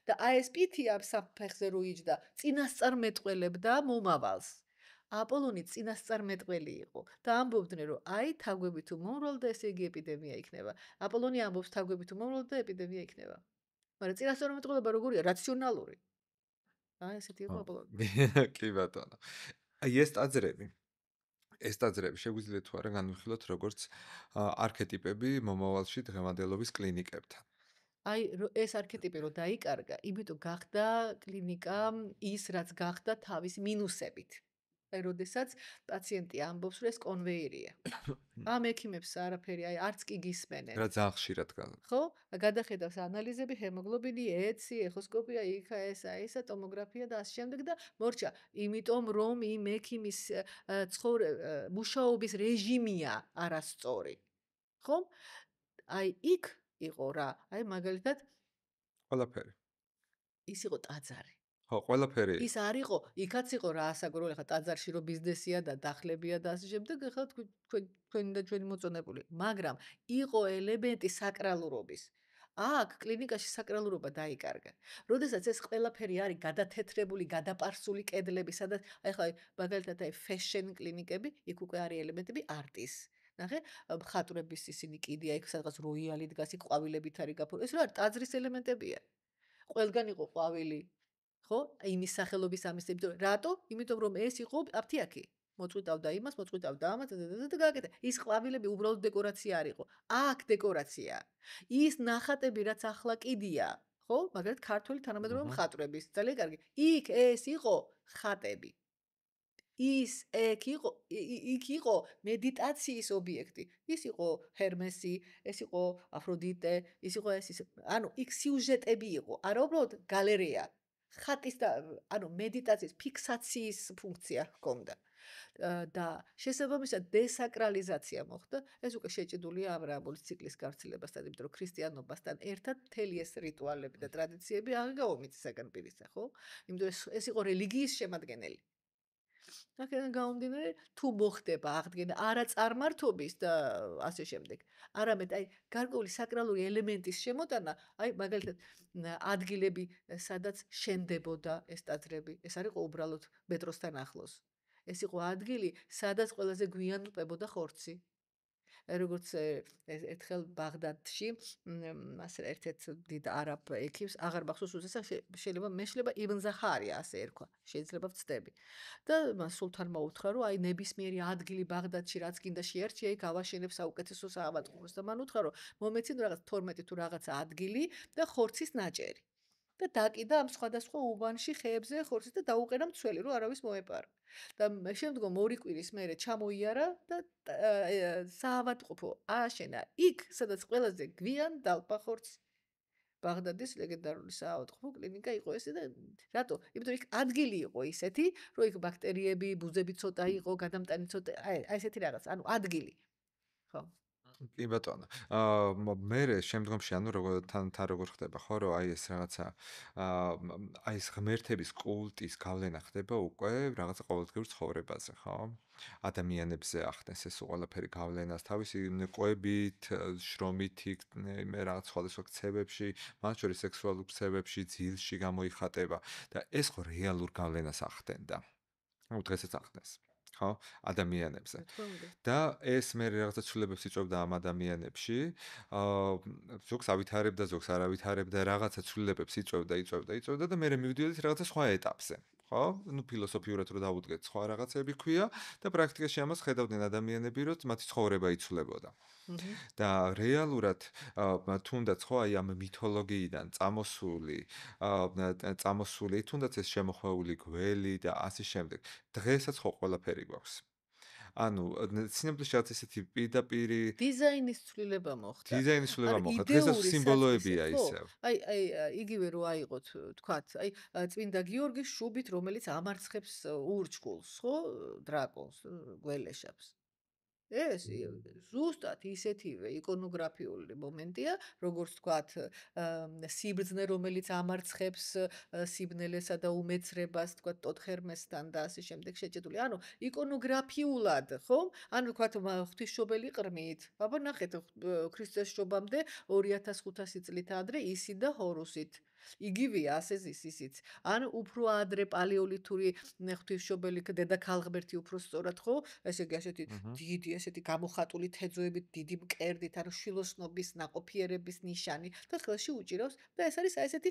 და აი ეს პითია საფეხზე რო იჯდა, წინასწარმეტყველებდა მომავალს. აპოლონი წინასწარმეტყველი იყო და ამბობდნენ, რომ აი თაგვები თუ მომრავლდა, ესე იგი ეპიდემია იქნება. აპოლონი ამბობს, თაგვები თუ მომრავლდა, ეპიდემია იქნება. მაგრამ წინასწარმეტყველება როგორია? რაციონალური. აი ესეთი იყო აპოლონი. კი ბატონო. აი ეს ტაძრები შეგვიძლია თუ არა განვიხილოთ როგორც არქეტიპები მომავალში დღევანდელობის კლინიკებთან. აი ეს არქეტიპი რო დაიკარგა, იმიტომ გახდა კლინიკა ის, რაც გახდა თავის მინუსებით. აი, როდესაც პაციენტი ამბობს, რომ ეს კონვეიერია. ამ ექიმებს არაფერი, აი, არც კი გისმენენ. რა ძალიან ხშირად ხო? გადახედავს ანალიზები, ჰემოგლობინი, ეცი, ეხოსკოპია, იქა, ესა, ტომოგრაფია და ასე შემდეგ და მორჩა, იმიტომ რომ იმ ექიმის მუშაობის რეჟიმია არასწორი. ხო? აი, იქ იყო რა, აი მაგალითად ყველაფერი. ის იყო ტაძარი. ხო, ყველაფერი. ის არ იყო, იქაც იყო რა ასაგროელი, ხა ტაძარში რო ბიზნესია და დახლებია და ასე შემდეგ, ხა თქვენი და ჩვენი მოწონებული, მაგრამ იყო ელემენტი საკრალურობის. აქ კლინიკაში საკრალურობა დაიკარგა. როდესაც ეს ყველაფერი არის გადათეთრებული, გადაპარსული კედლები, სადაც ახლა მაგალითად აი ფეშენ კლინიკები, იქ უკვე არის ელემენტები არტის. ნახე, მხატვრების ისინი კიდია, იქ სადღაც როიალი დგას, იქ ყვავილებით არის გაფორმებული. ეს რა არის, ტაძრის ელემენტებია. ყველგან იყო ყვავილი. ხო? იმის სახელობის ამის, იმიტომ რატო? იმიტომ რომ ეს იყო აფთიაქი. მოწყვიტავდა იმას, მოწყვიტავდა ამას და გააკეთა. ის ყვავილები უბრალოდ დეკორაცია არ იყო. აქ დეკორაცია. ის ნახატები, რაც ახლა კიდია, ხო? მაგალითად, ქართველი თანამედროვე მხატვრების, ძალიან კარგი. იქ ეს იყო ხატები. ის იქ იყო მედიტაციის ობიექტი. ის იყო ჰერმესი, ეს იყო აფროდიტე, ის იყო ეს. ანუ იქ სიუჟეტები იყო, არა უბრალოდ გალერეა. ხატის და ანუ მედიტაციის ფიქსაციის ფუნქცია ჰქონდა. და შესაბამისად დესაკრალიზაცია მოხდა. ეს უკვე შეჭიდულია აბრაამოვის ციკლის გავრცელებასთან, იმიტომ რომ ქრისტიანობასთან ერთად მთელი ეს რიტუალები და ტრადიციები არ გაუმიწესაგან პირისა, ხო? იმიტომ ეს იყო რელიგიის შემადგენელი. აქედან გამომდინარე, თუ მოხდება აღდგენა არაწარმართობის და ასე შემდეგ, არამედ აი გარკვეული საკრალური ელემენტის შემოტანა, აი მაგალითად ადგილები, სადაც შენდებოდა ეს ტაძრები, ეს არ იყო უბრალოდ მეტროსთან ახლოს. ეს იყო ადგილი, სადაც ყველაზე გვიან რპებოდა ხორცი. როგორც ერთხელ ბაღდადში ასე ერთ-ერთ დიდ არაბ ექიმს აღარ მახსოვს უზესა შეიძლება მეშლება იბნ ზაჰარია ასე ერქვა შეიძლება ვწდები და მას სულთანმა უთხრა რომ აი ნებისმიერი ადგილი ბაღდადში რაც გინდა შეერჩია იქ ავაშენებ საუკეთესო საავადმყოფოს და მან უთხრა რომ მომეცინ რაღაც 12 თუ რაღაცა ადგილი და ხორცის ნაჭერი და დაკიდა ამ სხვადასხვა უბანში ხეებზე ხორცის და დაუყენა მცველი რომ არავის მოეპარა და შემდგომ ორი კვირის მერე ჩამოიარა და საავადმყოფო ააშენა იქ, სადაც ყველაზე გვიან დალპა ხორცი. ბაღდადის ლეგენდარული საავადმყოფო კლინიკა იყო ესე და რატო? იმიტომ იქ ადგილი იყო ისეთი, რომ იქ ბაქტერიები, ბუზები ცოტა იყო, გადამტანი ცოტა, აი ესეთი რაღაც, ანუ ადგილი. ხო. კი ბატონო. მე შემდგომში ანუ თან როგორ ხდება ხო რომ აი ეს რაღაცა აი ეს ღმერთების კულტის გავლენა ხდება უკვე რაღაცა ყოველდღიურ ცხოვრებაზე, ხო? ადამიანებზე ახდენს ეს ყველაფერი გავლენას თავისი კვებით, შრომით, მე რაღაც სხვადასხვა ქცევებში, მათ შორის სექსუალურ ქცევებში, ძილში გამოიხატება და ეს ხო რეალურ გავლენას ახდენდა. ну დღესაც ახდენს. ხო, ადამიანებზე. და ეს მე რაღაცა ცვლილებებს იწვევდა ამ ადამიანებში. ზოგს ავითარებდა, ზოგს არ ავითარებდა, რაღაცა ცვლილებებს იწვევდა და მე მივიდიოდი რაღაცა სხვა ეტაპზე. ხო? ну ფილოსოფიურად რო დავუდგეთ, სხვა რაღაცები ქვია და პრაქტიკაში ამას ხედავდნენ ადამიანები, რომ მათი ცხოვრება იცვლებოდა. და რეალურად თუნდაც ხო აი ამ მითოლოგიიდან წამოსული, თუნდაც ეს შემოხვეული გველი და ასე შემდეგ. დღესაც ხო ყველაფერი გვაქვს. ანუ სინამდვილეში რაც ესეთი პირდაპირი დიზაინის ცვლილება მოხდა. დღესაც სიმბოლოებია ისევ. აი იგივე რო აიღოთ, თქვათ, აი წმინდა გიორგის შუბით, რომელიც ამარცხებს ურჩქულს, ხო? დრაკონს, გველეშაპს. ეს ზუსტად ისეთივე იკონოგრაფიული მომენტია, როგორც თქვათ, სიბრძნე, რომელიც ამარცხებს სიბნელესა და უმეცრებას, თქვათ, ტოთხერმესთან და ასე შემდეგ შეჭედული. ანუ იკონოგრაფიულად, ხო? ანუ თქვათ, ღვთისმშობელი ყრმით. აბა ნახეთ, ქრისტეს შობამდე 2500 წლით ადრე ისი და ჰორუსით. იგივეა ასე ისიც. ან უფრო ადრე პალეოლითური ღვთისმშობელი დედაქალ ღმერთი უფრო სწორად ხო? ესე იგი ასეთი დიდი ესეთი გამოხატული თეძოებით, დიდი მკერდით, ანუ შილოსნობის, ნაყოფიერების ნიშანი და ხელში უჭირავს და ეს არის ესეთი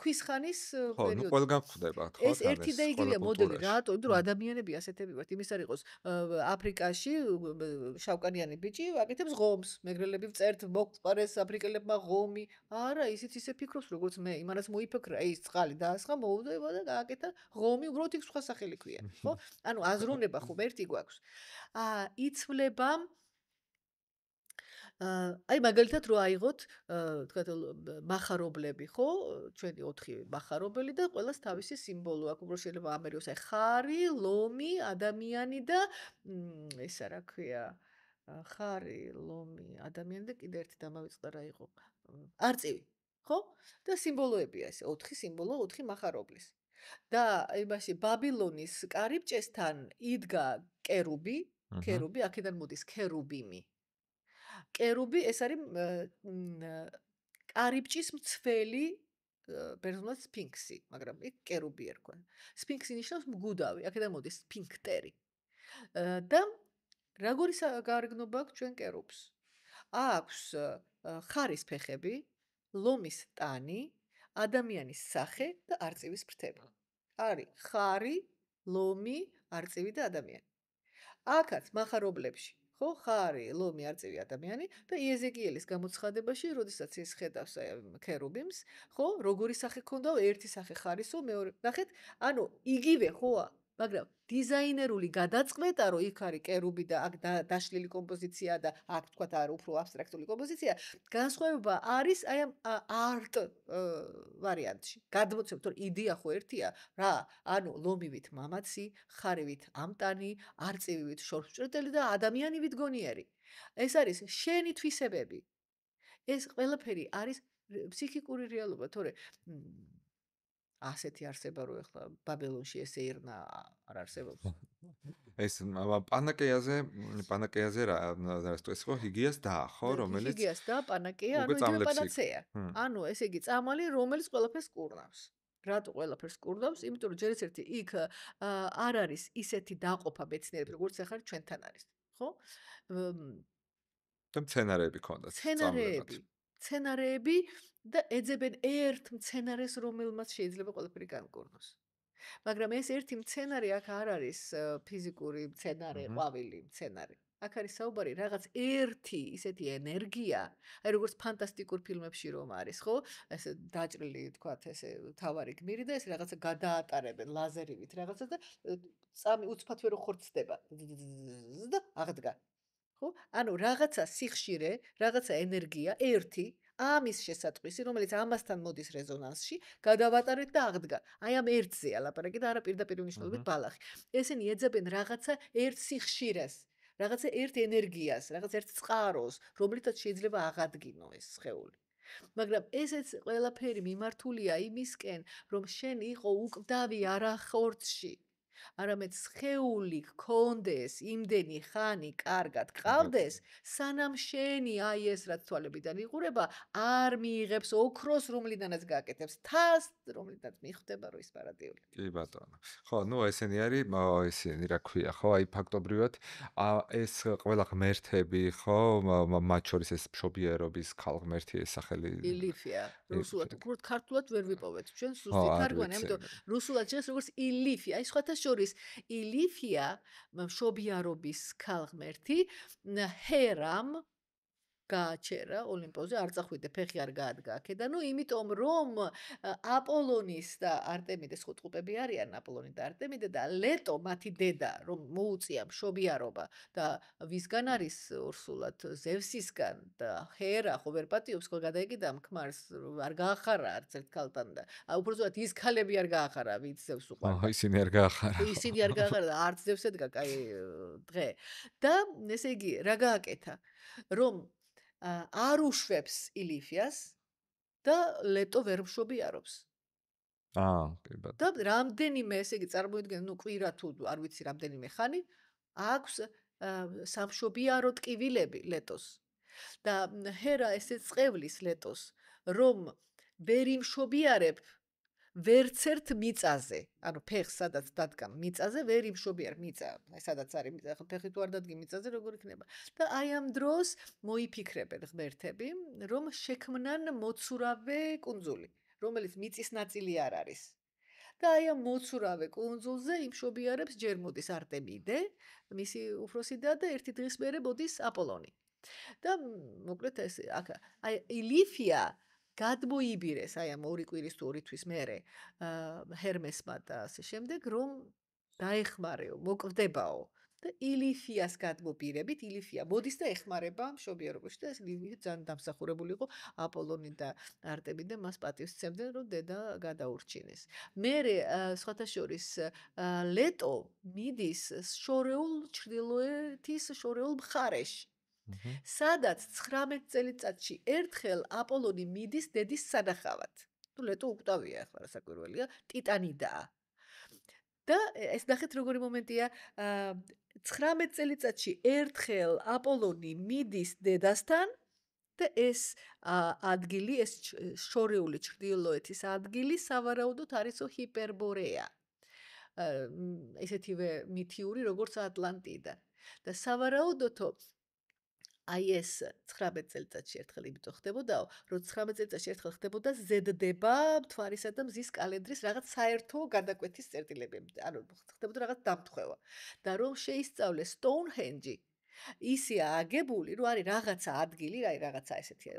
ქვის ხანის პერიოდი. ხო, ყველგან ხდება, ხო? ეს ერთი და იგივეა მოდელი, რატო? იმიტომ რომ ადამიანები ასეთები ვართ. იმის არ იყოს აფრიკაში შავკანიანი ბიჭი აკეთებს ღომს, მეგრელები წერთ მოყარეს აფრიკელებმა ღომი. არა, ისიც ისე ფიქრობს როგორც მე, იმანაც მოიფიქრა, ის წყალი დაასხა, მოუდება და გააკეთა ღომი, უბრალოდ იქ სხვა სახელი ქვია, ხო? ანუ აზროვნება ხომ ერთი გვაქვს. იცვლება აი მაგალითად რო აიღოთ თქვათ მახარობლები ხო ჩვენი 4 მახარობელი და ყველას თავისი სიმბოლო აქვს უბრალოდ შეიძლება ამერიოს აი ხარი, ლომი, ადამიანი და ესა რა ქვია ხარი, ლომი, ადამიანი და კიდე ერთი დამავიწყდა რა იყო არწივი ხო? და სიმბოლოებია ეს 4 სიმბოლო, 4 მახარობლის. და იმაში ბაბილონის კარიბჭესთან იდგა კერუბი, აჰა. კერუბი, აქედან მოდის ქერუბიმი. კერუბი ეს არის კარიბჭის მცველი ბერძნულად სფინქსი, მაგრამ იქ კერუბი ერქვა. სფინქსი ნიშნავს მგუდავი, აქედან მოდის სფინქტერი. და როგორი გარეგნობა აქვს ჩვენ კერუბს? აქვს ხარის ფეხები, ლომის ტანი, ადამიანის სახე და არწივის ფრთები. არის ხარი, ლომი, არწივი და ადამიანი. აქაც მახარებლებში, ხო, ხარი, ლომი, არწივი, ადამიანი და იეზეკიელის გამოცხადებაში, როდესაც ის ხედავს ქერუბიმს, ხო, როგორი სახე ქონდაო, ერთი სახე ხარისო, მეორე, ნახეთ, ანუ იგივე ხოა, მაგრამ დიზაინერული გადაწყვეტა, რომ იქ არის კერუბი და აქ დაშლილი კომპოზიცია და აქ თქვათ არის უფრო აბსტრაქტული კომპოზიცია, განსხვავება არის აი ამ არტ ვარიანტში. გადმოცემთ, რომ იდეა ხო ერთია, რა, ანუ ლომივით მამაცი, ხარივით ამტანი, არწივივით შორსჭრეტელი და ადამიანივით გონიერი. ეს არის შენი თვისებები. ეს ყველაფერი არის ფსიქიკური რეალობა, თორე ასეთი არსება რო ეხლა ბაბილონში ესე ირნა არ არსებობს. ეს პანაკეაზე რა რას ხო ჰიგიას და ხო რომელიც ჰიგიას და პანაკეა, ანუ იგივე პანაცეა. ანუ ესე იგი წამალი, რომელიც ყველაფერს კურნავს. რატო ყველაფერს კურნავს? იმიტომ რომ ჯერ ერთი იქ არ არის ისეთი დაყოფა მეცნიერები, როგორც ახლა ჩვენთან არის, ხო? და მცენარეები ქონდათ. მცენარეები და ეძებენ ერთ მცენარეს, რომელმაც შეიძლება ყველაფერი განკურნოს. მაგრამ ეს ერთი მცენარე აქ არ არის ფიზიკური მცენარე, ყვავილი მცენარე. აქ არის საუბარი რაღაც ერთი ისეთი ენერგია, აი როგორც ფანტასტიკურ ფილმებში რომ არის, ხო? ესე დაჭრილი თქვათ ესე თავარი გმირი და ეს რაღაცა გადაატარებენ ლაზერივით რაღაცა და წამი უცბად ვერ ხორცდება და აღდგა. ხო? ანუ რაღაცა სიხშირე, რაღაცა ენერგია ერთი ამის შესატყვისი, რომელიც ამასთან მოდის რეზონანსში, გადავატარეთ და აღდგა. აი ამ ერთზეა ლაპარაკი და არა პირდაპირ მნიშვნელობით ბალახი. ესენი ეძებენ რაღაცა ერთ სიხშირეს, რაღაცა ერთ ენერგიას, რაღაც ერთ წყაროს, რომლითაც შეიძლება აღადგინო ეს სხეული. მაგრამ ესეც ყველაფერი მიმართულია იმისკენ, რომ შენ იყო უკვდავი არა ხორცში. არამედ სხეული გქონდეს იმდენი ხანი კარგად ყავდეს, სანამ შენი აი ეს რაც თვალებიდან იღურება, არ მიიღებს ოქროს, რომლიდანაც გააკეთებს თას, რომლიდანაც მიხვდება რომ ის პარადიული. კი ბატონო. ხო, ნუ ესენი არის, ესენი რა ქვია, ხო, აი ფაქტობრივად ეს ყველა ღმერთები, ხო, მათ შორის ეს მშობიარობის ქალღმერთი ეს სახელი ილიფია, რუსულად, უბრალოდ ქართულად ვერ ვიპოვეთ. ჩვენ სუსტი თარგმანი, ამიტომ რუსულად შეიძლება როგორც ილიფია. აი სხვათა შორის ილიფია მშობიარობის ქალღმერთი ჰერამ გააჩერა ოლიმპოზე, არ წახვიდე, ფეხი არ გაადგა აქედან. ნუ იმიტომ რომ აპოლონის და არტემიდეს ხუთყუპები არიან, აპოლონი და არტემიდე და ლეტო მათი დედა, რომ მოუწია მშობიარობა და ვისგან არის ორსულად ზევსისგან და ჰერა ხო ვერ პატიობს, ხო გადაეკიდა ქმარს, არ გაახარა არც ერთ ქალთან და უბრალოდ ის ქალები არ გაახარა, ვინც ზევს უყვარდა. ისინი არ გაახარა. ისინი არ გაახარა და არც ზევს ედგა, კაი დღე. და ესე იგი რა გააკეთა, რომ არ უშვებს ილიფიას და ლეტო ვერ მშობიარობს. კი ბატონო. და რამდენიმე, ესე იგი, წარმოიდგინე, ნუ კვირა თუ არ ვიცი რამდენიმე ხანი აქვს სამშობიარო ტკივილები ლეტოს. და ჰერა ესე წევლის ლეტოს, რომ ვერ იმშობიარებ ვერც ერთ მიწაზე, ანუ ფეხს სადაც დადგა მიწაზე, ვერ იმშობიარ მიწა, აი სადაც არის მიწა, ხო ფეხი თუ არ დადგი მიწაზე, როგორ იქნება? და აი ამ დროს მოიფიქრებენ ღმერთები, რომ შექმნან მოცურავე კუნძული, რომელიც მიწის ნაწილი არ არის. და აი ამ მოცურავე კუნძულზე იმშობიარებს ჯერ მოდის არტემიდე, მისი უფროსი და ერთი დღის მერე მოდის აპოლონი. და მოკლედ ეს აი ილიფია გადმოიბირეს აი ამ ორი კვირის თუ ორი თვის მერე ჰერმესმა და ასე შემდეგ რომ დაეხმარეო, მოკვდებაო და ილიფიას გადმობირებით ილიფია მოდის და ეხმარება მშობიარობაში და ეს ილიფია ძალიან დამსახურებული იყო აპოლონი და არტემიდე მას პატივს სცემდნენ რომ დედა გადაურჩინეს. მერე სხვათა შორის ლეტო მიდის შორეულ ჩრდილოეთის შორეულ მხარეში. Mhm. სადაც 19 წელიწადში ერთხელ აპოლონი მიდის დედის სანახავად. ნუ ლეტო უკვდავია ახლა რასაკვირველია, ტიტანიდაა. და ეს ნახეთ როგორი მომენტია, 19 წელიწადში ერთხელ აპოლონი მიდის დედასთან და ეს ადგილი, ეს შორეული ჩრდილოეთის ადგილი სავარაუდოდ არისო ჰიპერბორეა. ესეთივე მითიური როგორც ატლანტიდა. და სავარაუდოთო აი ეს 19 წელიწადში ერთხელ იმიტომ ხდებოდაო, რომ 19 წელიწადში ერთხელ ხდებოდა ზედდება მთვარისა და მზის კალენდრის რაღაც საერთო გადაკვეთის წერტილებები. ანუ ხდებოდა რაღაც დამთხევა. და რომ შეისწავლეს Stonehenge ისია აგებული, რომ არის რაღაცა ადგილი, აი რაღაცა ესეთი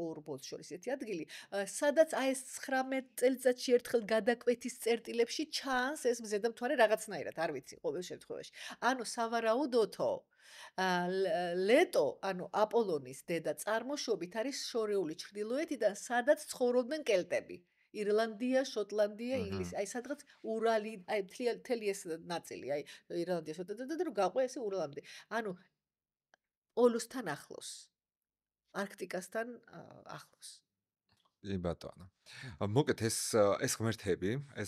ორ ბოლს შორის ესეთი ადგილი, სადაც აი ეს 19 წელიწადში ერთხელ გადაკვეთის წერტილებში ჩანს ეს მზედამთვარე რაღაცნაირად, არ ვიცი ყოველ შემთხვევაში. ანუ სავარაუდოთო ლეტო, ანუ აპოლონის დედა წარმოშობით არის შორეული ჩრდილოეთიდან, სადაც ცხოვრობდნენ კელტები. ირლანდია, შოტლანდია, ინგლისი, აი სადღაც ურალი, აი მთელი ეს ნაწილი, აი ირლანდია, შოტლანდია და რომ გაყვე ესე ურალამდე. ანუ პოლუსთან ახლოს. არქტიკასთან ახლოს. კი ბატონო. მოკეთ ეს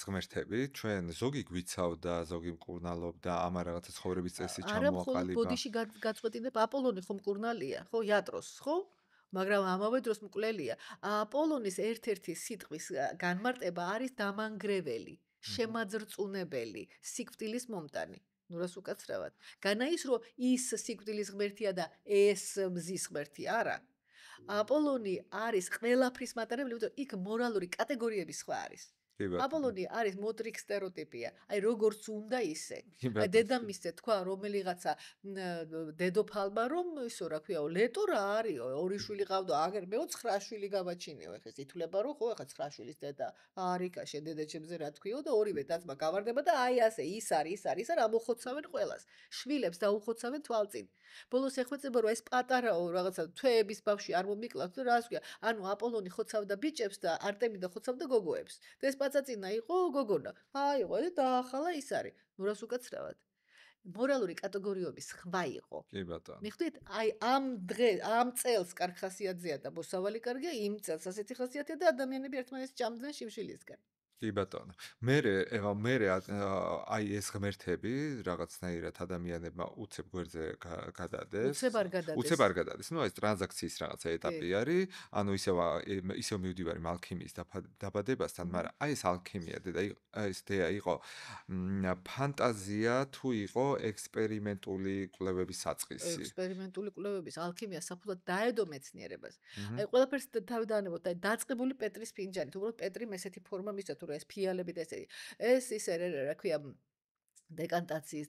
ღმერთები ჩვენ ზოგი გვიცავდა, ზოგი მკურნალობდა, ამა რაღაცა ცხოვრების წესი არა მხოლოდ ჩამოაყალიბა. ბოდიში გაწყვეტინებ, აპოლონი ხო მკურნალია, ხო იატროს, ხო? მაგრამ ამავე დროს მკვლელია. აპოლონის ერთ-ერთი სიტყვის განმარტება არის დამანგრეველი, შემაძრწუნებელი, სიკვდილის მომტანი. ნუ რას უკაცრავად. განა ის რომ ის სიკვდილის ღმერთია და ეს მზის ღმერთი არა. აპოლონი არის ყველაფრის მატარებელი, იმიტომ იქ მორალური კატეგორიები სხვა არის. კი ბატონო. აპოლონი არის მოტრიქ სტერეოტიპია. აი როგორც უნდა ისე. კი აი ბატონო. დედამისზე თქვა რომელიღაცა დედოფალმა რომ ისო რა ქვია, ლეტო რა არისო, ორი შვილი ყავდა, აგერ მე 9 შვილი გავაჩინეო. ეხლა ეს ითვლება რომ ხო, ეხლა 9 შვილის დედა არიკა შედედაჩემზე რა თქვიო და ორივე დაცმა გავარდება და აი ასე ის არის არ ამოხოცავენ ყველას. შვილებს დაუხოცავენ თვალწინ. ბოლოს ეხვეწება რომ ეს პატარაო რაღაცა თვეების ბავში არ მომიკლავს და რას ქვია. ანუ აპოლონი ხოცავდა ბიჭებს და არტემიდა ხოცავდა გოგოებს. და ეს პაწაწინა იყო გოგონა. აიღო და დაახალა ის არის. ნუ რას უკაცრავად. მორალური კატეგორიების სხვა იყო. კი ბატონო. მიხვდით? აი ამ წელს კარგ ხასიათზეა და მოსავალი კარგია, იმ წელს ასეთი ხასიათია და ადამიანები ერთმანეთს ჭამდნენ შიმშილისგან. კი ბატონო. მე აი ეს ღმერთები რაღაცნაირად ადამიანებმა უცებ გვერდზე გადადეს. უცებ არ გადადეს. ნუ ეს ტრანზაქციის რაღაცა ეტაპი არის. ანუ ისევ მივდივარი ალქიმიის დაბადებასთან, მაგრამ აი ეს ალქიმია და ეს დეა იყო ფანტაზია თუ იყო ექსპერიმენტული კვლევების საწყისი. ექსპერიმენტული კვლევების ალქიმია საფუძვლად დაედო მეცნიერებას. აი ყველაფერს თავიდანებოთ, აი დაწყებული პეტრის ფინჯანით, უბრალოდ პეტრიმ ესეთი ფორმა მისცა თუ ეს ფიალები და ეს ისე რა ქვია დეკანტაციის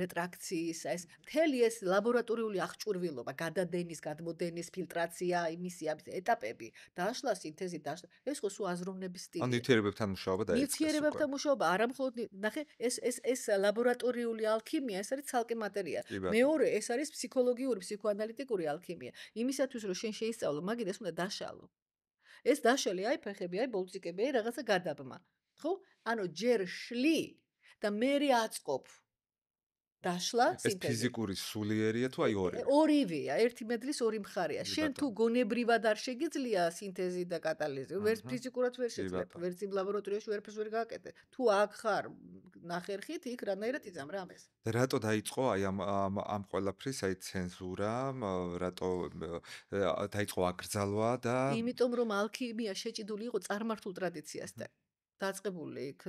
რეტრაქციის ეს მთელი ეს ლაბორატორიული აღჭურვილობა, გადადენის, გადმოდენის, ფილტრაცია, იმისი ეტაპები, დაშლა, სინთეზი, დაშლა, ეს ხო სულ აზროვნების სტილია. ან ნივთიერებებთან მუშაობა დაიწყეს. ნივთიერებებთან მუშაობა, არა მხოლოდ, ნახე, ეს ლაბორატორიული ალქიმია, ეს არის ცალკე მატერია. მეორე, ეს არის ფსიქოლოგიური, ფსიქოანალიტიკური ალქიმია. იმისათვის რომ შენ შეისწავლო, მაგით ეს უნდა დაშალო. ეს დაშალი, აი ფეხები, აი ბოლწიკები, აი რაღაცა გადაბმა. ხო? ანუ ჯერ შლი და მერე აწყობ. დაშლა სინთეზი. ეს ფიზიკური სულიერია თუ აი ორი? ორივეა, ერთი მედლის ორი მხარეა. შენ თუ გონებრივად არ შეგიძლია სინთეზი და კატალიზი, ვერც ფიზიკურად ვერ შეძლებ, ვერც იმ ლაბორატორიაში ვერაფერს ვერ გააკეთე. თუ აქ ხარ ნახერხით, იქ რანაირად იზამ რამეს. და რატო დაიწყო აი ამ ყველაფრის აი ცენზურა, რატო დაიწყო აკრძალვა და იმიტომ რომ ალქიმია შეჭიდული იყო წარმართულ ტრადიციასთან. დაწყებული იქ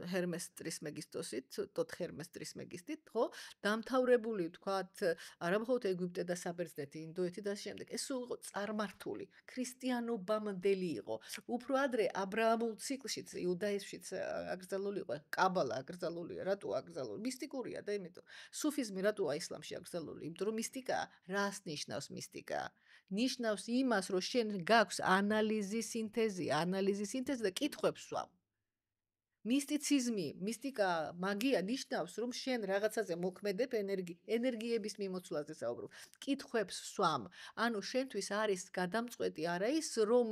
ჰერმეს ტრისმეგისტოსით, ტოთ ჰერმეს ტრისმეგისტით, ხო? დამთავრებული ვთქვათ, არა მხოლოდ ეგვიპტე და საბერძნეთი, ინდოეთი და შემდეგ. ეს იყო წარმართული, ქრისტიანობამდელი იყო. უფრო ადრე აბრაამულ ციკლშიც, იუდაიზმშიც აკრძალული იყო, კაბალა აკრძალულია, რატო აკრძალული? მისტიკურია და იმიტომ. სუფიზმი რატოა ისლამში აკრძალული? იმიტომ რომ მისტიკაა. რას ნიშნავს მისტიკა? ნიშნავს იმას, რომ შენ გაქვს ანალიზის სინთეზი და კითხვებს სვამ. მისტიციზმი, მისტიკა, მაგია ნიშნავს, რომ შენ რაღაცაზე მოქმედებ ენერგიების მიმოცვლაზე საუბრობ. კითხვებს სვამ. ანუ შენთვის არის გადამწყვეტი არა ის, რომ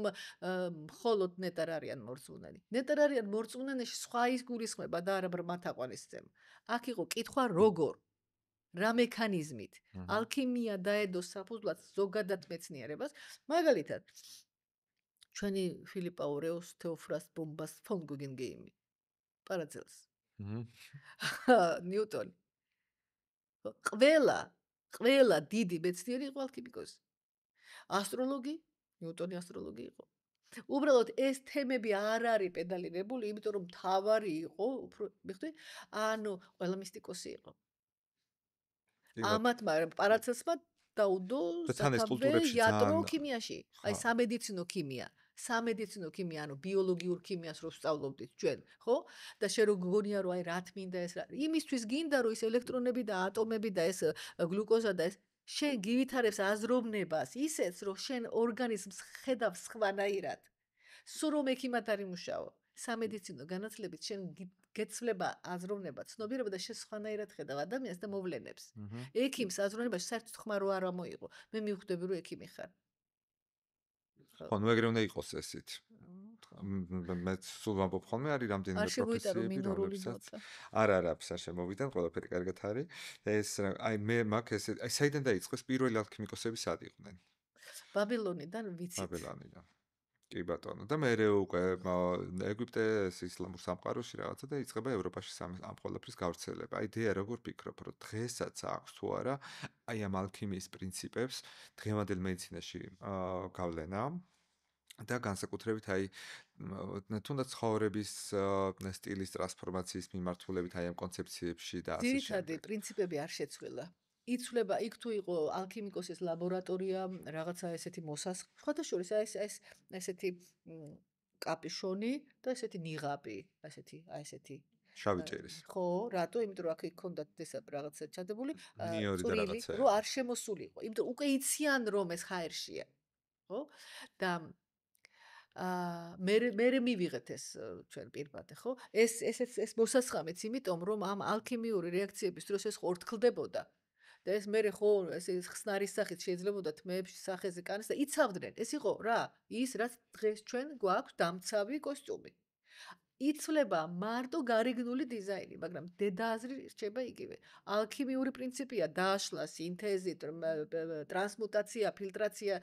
მხოლოდ ნეტარ არიან მორწმუნენი. ნეტარ არიან მორწმუნენში სხვა ის გულისხმება და არა ბრმა თაყვანისცემა. აქ იყო კითხვა როგორ რა მექანიზმით ალქიმია დაედოს საფუძვლად ზოგადად მეცნიერებას. მაგალითად, ჩვენი ფილიპ აურეუს თეოფრას ბომბას ფონ გუგენგეიმი, პარაძელს, ნიუტონი. ყველა დიდი მეცნიერი იყო ალქიმიკოსი. ასტროლოგი, ნიუტონი ასტროლოგი იყო. უბრალოდ ეს თემები არ არის პედალირებული, იმიტომ რომ თავარი იყო, უფრო მიხდი, ანუ ყველა მისტიკოსი იყო. ამათ მაგრამ პარაცელსმა დაუდო და თან ეს სათავე კულტურებში იატრო ძალიან ქიმიაში, აი სამედიცინო ქიმია. სამედიცინო ქიმია, ანუ ბიოლოგიურ ქიმიას რო ვსწავლობდით ჩვენ, ხო? და შენ რო გგონია რომ აი რა თმინდა ეს რა. იმისთვის გინდა რომ ის ელექტრონები და ატომები და ეს გლუკოზა და ეს შენ გივითარებს აზროვნებას, ისეც რომ შენ ორგანიზმს ხედავს სხვანაირად. სულ რომ ექიმად არ იმუშაო. სამედიცინო განათლებით შენ გეცვლება აზროვნება, ცნობიერება და შენ სხვანაირად ხედავ ადამიანს და მოვლენებს. ექიმს აზროვნებაში საერთოდ ხმა რო არ ამოიღო. მე მივხვდები რომ ექიმი ხარ. ხო, ნუ ეგრე უნდა იყოს ესეთ. მე სულ ვამბობ ხოლმე არის რამდენიმე პროფესიები, რომლებსაც არა, არ შემოვიდნენ, ყველაფერი კარგად არის. ეს აი მე მაქვს ესე, აი საიდან დაიწყო ეს პირველი ალქიმიკოსები სად იყვნენ? ბაბილონიდან ვიცით. ბაბილონიდან. კი ბატონო, და მე უკვე ეგვიპტე ისლამურ სამყაროში რაღაცა და იწყება ევროპაში ამ ყველაფრის გავრცელება. აი იდეა როგორ ფიქრობ, რომ დღესაც აქვს თუ არა აი ამ ალქიმიის პრინციპებს დღევანდელ მედიცინაში გავლენა და განსაკუთრებით აი თუნდაც ცხოვრების სტილის ტრანსფორმაციის მიმართულებით აი ამ კონცეფციებში და ასე შემდეგ. ძირითადი პრინციპები არ შეცვლილა. იცვლება იქ თუ იყო ალქიმიკოსის ლაბორატორია, რაღაცა ესეთი მოსასხამი. სხვადასხვა ეს ესეთი კაპიშონი და ესეთი ნიღაბი, ესეთი შავი ჭერის. ხო, რატო? იმიტომ რომ აქ იქონდათ ესა რაღაცა ჩადებული, ნიორი და რაღაცა. რომ არ შემოსულიყო. იმიტომ უკვე იციან რომ ეს ჰაერშია. ხო? და მე მივიღეთ ეს ჩვენ პირბადე, ხო? ეს მოსასხამეც იმიტომ რომ ამ ალქიმიური რეაქციების დროს ეს ორთქლდებოდა. და ეს მე ხო ეს ხსნარის სახით შეიძლებოდა თმეებში სახეზე კანის და იცავდნენ. ეს იყო რა? ის რაც დღეს ჩვენ გვაქვს დამცავი კოსტიუმი. იცვლება მარტო გარეგნული დიზაინი, მაგრამ დედააზრი რჩება იგივე. ალქიმიური პრინციპია დააშლა სინთეზი, ტრანსმუტაცია, ფილტრაცია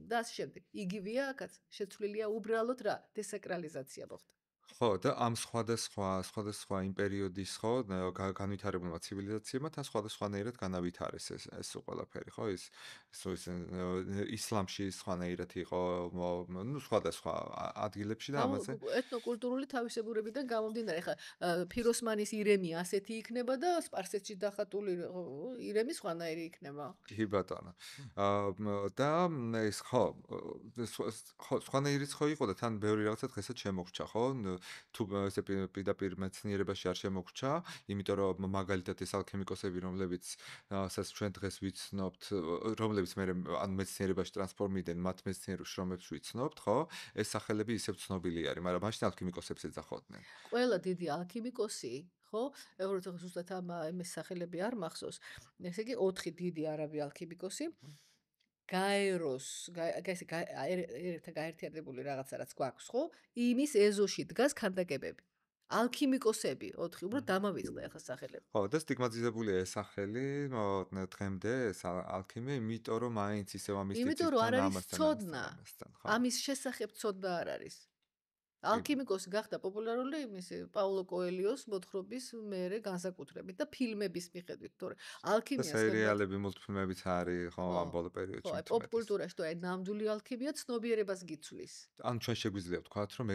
და ასე შემდეგ. იგივეა აქაც შეცვლილია უბრალოდ რა? დესაკრალიზაცია მოხდა. ხო, და ამ სხვადასხვა იმ პერიოდის ხო განვითარებულმა ცივილიზაციებმა თან სხვადასხვანაირად განავითარეს ეს ყველაფერი, ხო? ის ისლამში სხვანაირად იყო, ნუ სხვადასხვა ადგილებში და ამაზე ეთნოკულტურული თავისებურებიდან გამომდინარე, ხა ფიროსმანის ირემი ასეთი იქნება და სპარსეთში დახატული ირემი სხვანაირი იქნება. კი ბატონო. და ეს ხო სხვანაირიც ხო იყო და თან ბევრი რაღაცა დღესაც შემოგრჩა, ხო? თუ ესე პირდაპირ მეცნიერებაში არ შემოგრჩა, იმიტომ რომ მაგალითად ეს ალქიმიკოსები, რომლებიც ჩვენ დღეს ვიცნობთ, რომლებიც მე ანუ მეცნიერებაში ტრანსფორმირდნენ მათ მეცნიერულ შრომებს ვიცნობთ, ხო? ეს სახელები ისევ ცნობილი არის, მაგრამ მაშინ ალქიმიკოსებს ეძახოდნენ. ყველა დიდი ალქიმიკოსი, ხო? ევროპაში ზუსტად ამ სახელები არ მახსოვს. ესე იგი 4 დიდი არაბი ალქიმიკოსი გაეროს, ერთა გაერთიანებული რაღაცა რაც გვაქვს, ხო? იმის ეზოში დგას ქანდაკებები. ალქიმიკოსები 4 უბრალოდ დამავიწყდა ახლა სახელები. ხო, და სტიგმატიზებულია ეს სახელი დღემდე ეს ალქიმია, იმიტომ რომ მაინც ისევ ამის იმიტომ რომ არ არის ცოდნა. ამის შესახებ ცოდნა არ არის. ალქიმიკოსი გახდა პოპულარული იმისი პაულო კოელიოს მოთხრობის მერე განსაკუთრებით და ფილმების მიხედვით, თორე ალქიმიას სერიალები, მულტფილმებიც არის ხო ამ ბოლო პერიოდში. ხო, პოპ კულტურაში თუ აი ნამდვილი ალქიმია ცნობიერებას გიცვლის. ანუ ჩვენ შეგვიძლია ვთქვათ, რომ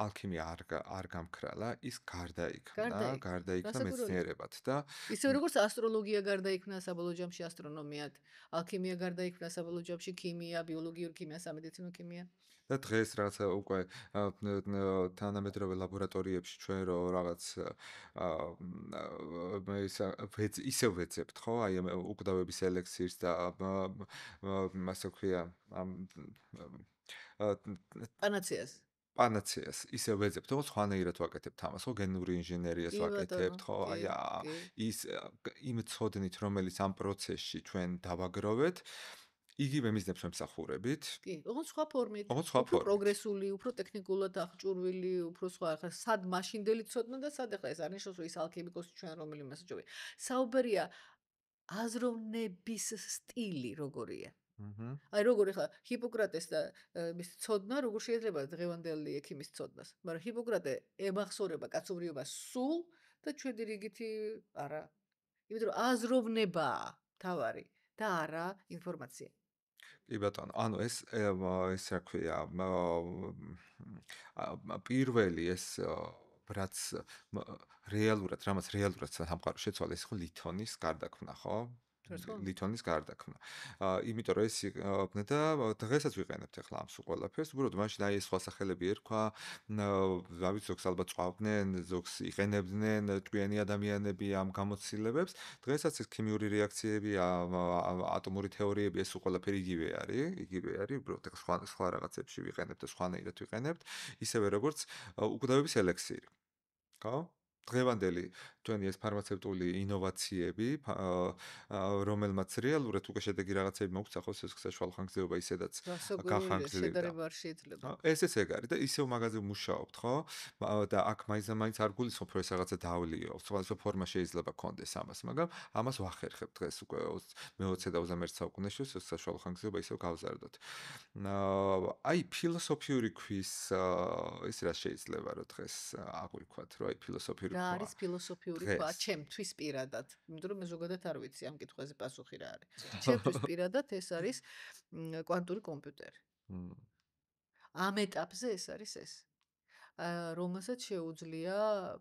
ალქიმია არ გამქრალა, ის გარდაიქმნა მეცნიერებად და ისე როგორც ასტროლოგია გარდაიქმნა საბოლოო ჯამში ასტრონომიად, ალქიმია გარდაიქმნა საბოლოო ჯამში ქიმია, ბიოლოგიური ქიმია, სამედიცინო ქიმია. და დღეს რაღაცა უკვე თანამედროვე ლაბორატორიებში ჩვენ რაღაც ისევ ვეძებთ, ხო? აი უკვდავების ელექსირს და ასე ვქვია პანაცეას ისევ ვეძებთ, ხო? სხვანაირად ვაკეთებთ ამას, ხო? გენური ინჟინერიას ვაკეთებთ, ხო? აი ის იმ ცოდნით, რომელიც ამ პროცესში ჩვენ დავაგროვეთ, იგივე მიზნებს ვემსახურებით. კი, ოღონდ სხვა ფორმით. უფრო პროგრესული, უფრო ტექნიკულად აღჭურვილი, უფრო სხვა. ახლა სად მაშინდელი ცოდნა და სად ახლა ეს არ ნიშნავს, რომ ის ალქიმიკოსი ჩვენ რომელიმე მასჯობი. საუბარია აზროვნების სტილი როგორია. აჰა. აი როგორ ახლა ჰიპოკრატეს და მის ცოდნა როგორ შეიძლება დღევანდელი ექიმის ცოდნას, მაგრამ ჰიპოკრატე ემახსოვრება კაცობრიობას სულ და ჩვენი რიგითი არა. იმიტომ რომ აზროვნებაა თავარი და არა ინფორმაცია. კი ბატონო, ანუ ეს რა ქვია, პირველი ეს რაც რეალურად, რამაც რეალურად სამყარო შეცვალა, ეს ხო ლითონის გარდაქმნა, ხო? თორს ხო? ლითონის გარდაქმნა. იმიტომ რომ ეს იქნა და დღესაც ვიყენებთ ახლა ამ სულ ყველაფერს. უბრალოდ მაშინ აი ეს სხვა სახელები ერქვა, რა ვიცი, ზოგს ალბათ წვავდნენ, ზოგს იყენებდნენ ტვიანი ადამიანები ამ გამოცდილებებს. დღესაც ეს ქიმიური რეაქციები, ატომური თეორიები, ეს სულ ყველაფერი იგივე არის, უბრალოდ ახლა სხვა რაღაცებში ვიყენებთ და სხვანაირად ვიყენებთ, ისევე როგორც უკვდავების ელექსირი. ხო? დღევანდელი ჩვენი ეს ფარმაცევტული ინოვაციები, რომელმაც რეალურად უკვე შედეგი რაღაცები მოგცა ხო საშუალო ხანგრძლივობა ისედაც გასაგებია შედარება არ შეიძლება. ესეც ეგ არის და ისევ მაღაზიაზე მუშაობთ, ხო? და აქ მაინც არ გულისხმობ რომ ეს რაღაცა დავლიო, სხვადასხვა ფორმა შეიძლება კონდეს ამას, მაგრამ ამას ვახერხებ დღეს უკვე მე-20 და 21 საუკუნეში საშუალო ხანგრძლივობა ისევ გავზარდოთ. აი ფილოსოფიური ქვის ის რა შეიძლება რომ დღეს აღვიქვათ, რომ აი ფილოსოფიური რა ქვა არის ფილოსოფიური ქვა ჩემთვის პირადად? იმიტომ რომ მე ზოგადად არ ვიცი ამ კითხვაზე პასუხი რა არის. ჩემთვის პირადად ეს არის კვანტური კომპიუტერი. ამ ეტაპზე ეს არის ეს. რომელსაც შეუძლია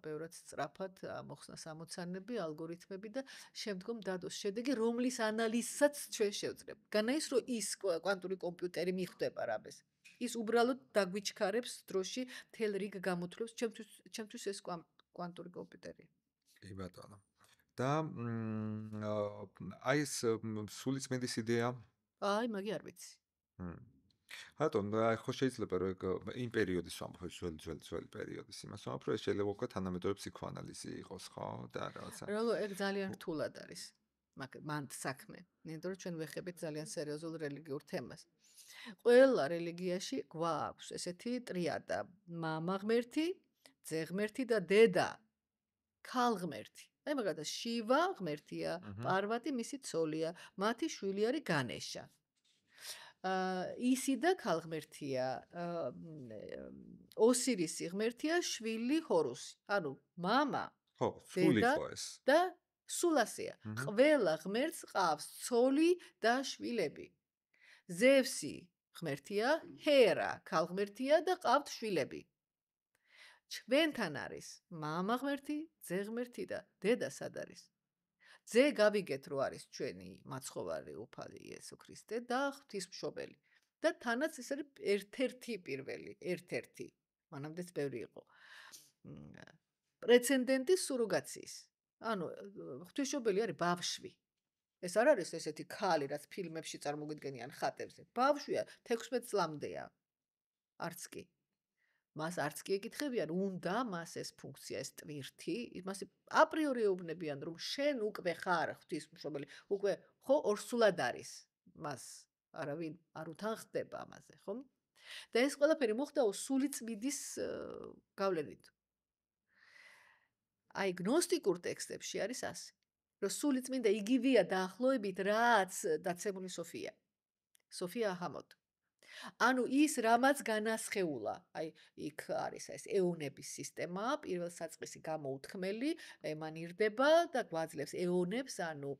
ბევრად სწრაფად მოხსნას ამოცანები, ალგორითმები და შემდგომ დადოს შედეგი, რომლის ანალიზსაც ჩვენ შევძლებთ. განაის რომ ის კვანტური კომპიუტერი მიხვდება რამეს. ის უბრალოდ დაგვიჩქარებს დროში მთელ რიგ გამოთვლებს, ჩემთვის ეს კვანტური კომპიუტერია. კი ბატონო. და აი ეს სულიწმიდის იდეა? აი, მაგი არ ვიცი. ბატონო, აი ხო შეიძლება რომ იმ პერიოდის ვამბობ, ძველი პერიოდის იმას ვამბობ, რომ ეს შეიძლება უკვე თანამედროვე ფსიქოანალიზი იყოს, ხო? და რაღაცა. რა ეგ ძალიან რთულად არის. მან საქმე. იმიტომ რომ ჩვენ ვეხებით ძალიან სერიოზულ რელიგიურ თემას. ყველა რელიგიაში გვაქვს ესეთი ტრიადა: მამა ღმერთი, ძე ღმერთი და დედა ქალ ღმერთი. აი მაგალითად შივა ღმერთია, პარვატი მისი ცოლია, მათი შვილი არის განეშა. ისიდა ქალ ღმერთია, ოსირისი ღმერთია, შვილი ჰორუსი. ანუ მამა, ხო, სული ხო ეს. და სულასია. ყველა ღმერთს ყავს ცოლი და შვილები. ზევსი ღმერთია, ჰერა ქალ ღმერთია და ყავთ შვილები. ჩვენთან არის მამა ღმერთი, ძე ღმერთი და დედა სად არის? ძე გავიგეთ რომ არის ჩვენი მაცხოვარი უფალი იესო ქრისტე და ღვთისმშობელი. და თანაც ეს არის ერთ-ერთი პირველი, ერთ-ერთი. მანამდეც ბევრი იყო. პრეცედენტი სუროგაციის. ანუ ღვთისმშობელი არის ბავშვი. ეს არ არის ესეთი ქალი, რაც ფილმებში წარმოგიდგენიან ხატებზე. ბავშვია 16 წლამდეა. არც კი. მას არც კი ეკითხებიან, უნდა მას ეს ფუნქცია, ეს ტვირთი, იმას აპრიორი ეუბნებიან, რომ შენ უკვე ხარ ღვთისმშობელი, უკვე ხო ორსულად არის. მას არავინ არ უთანხმდება ამაზე, ხო? და ეს ყველაფერი მოხდაო სულიწმიდის გავლენით. აი გნოსტიკურ ტექსტებში არის ასე, რომ სულიწმინდა იგივეა დაახლოებით, რაც დაცემული სოფია. სოფია აჰამოდ. ანუ ის რამაც განასხეულა, აი იქ არის ეს ეონების სისტემა, პირველ საწყისი გამოუთქმელი, ემანირდება და გვაძლევს ეონებს, ანუ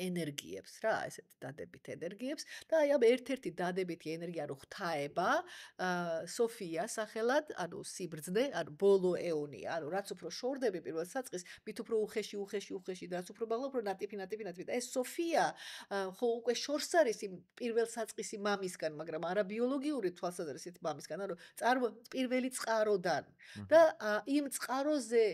ენერგიებს რა, ესეთ დადებით ენერგიებს და აი ამ ერთ-ერთი დადებითი ენერგია რო ღვთაება, სოფია სახელად, ანუ სიბრძნე, ანუ ბოლო ეონია, ანუ რაც უფრო შორდები პირველ საწყის, მით უფრო უხეში და რაც უფრო მაღლა, უფრო ნატიფი და ეს სოფია ხო უკვე შორს არის იმ პირველ საწყისი მამისგან, მაგრამ არა ბიოლოგიური თვალსაზრისით მამისგან, ანუ პირველი წყაროდან და იმ წყაროზე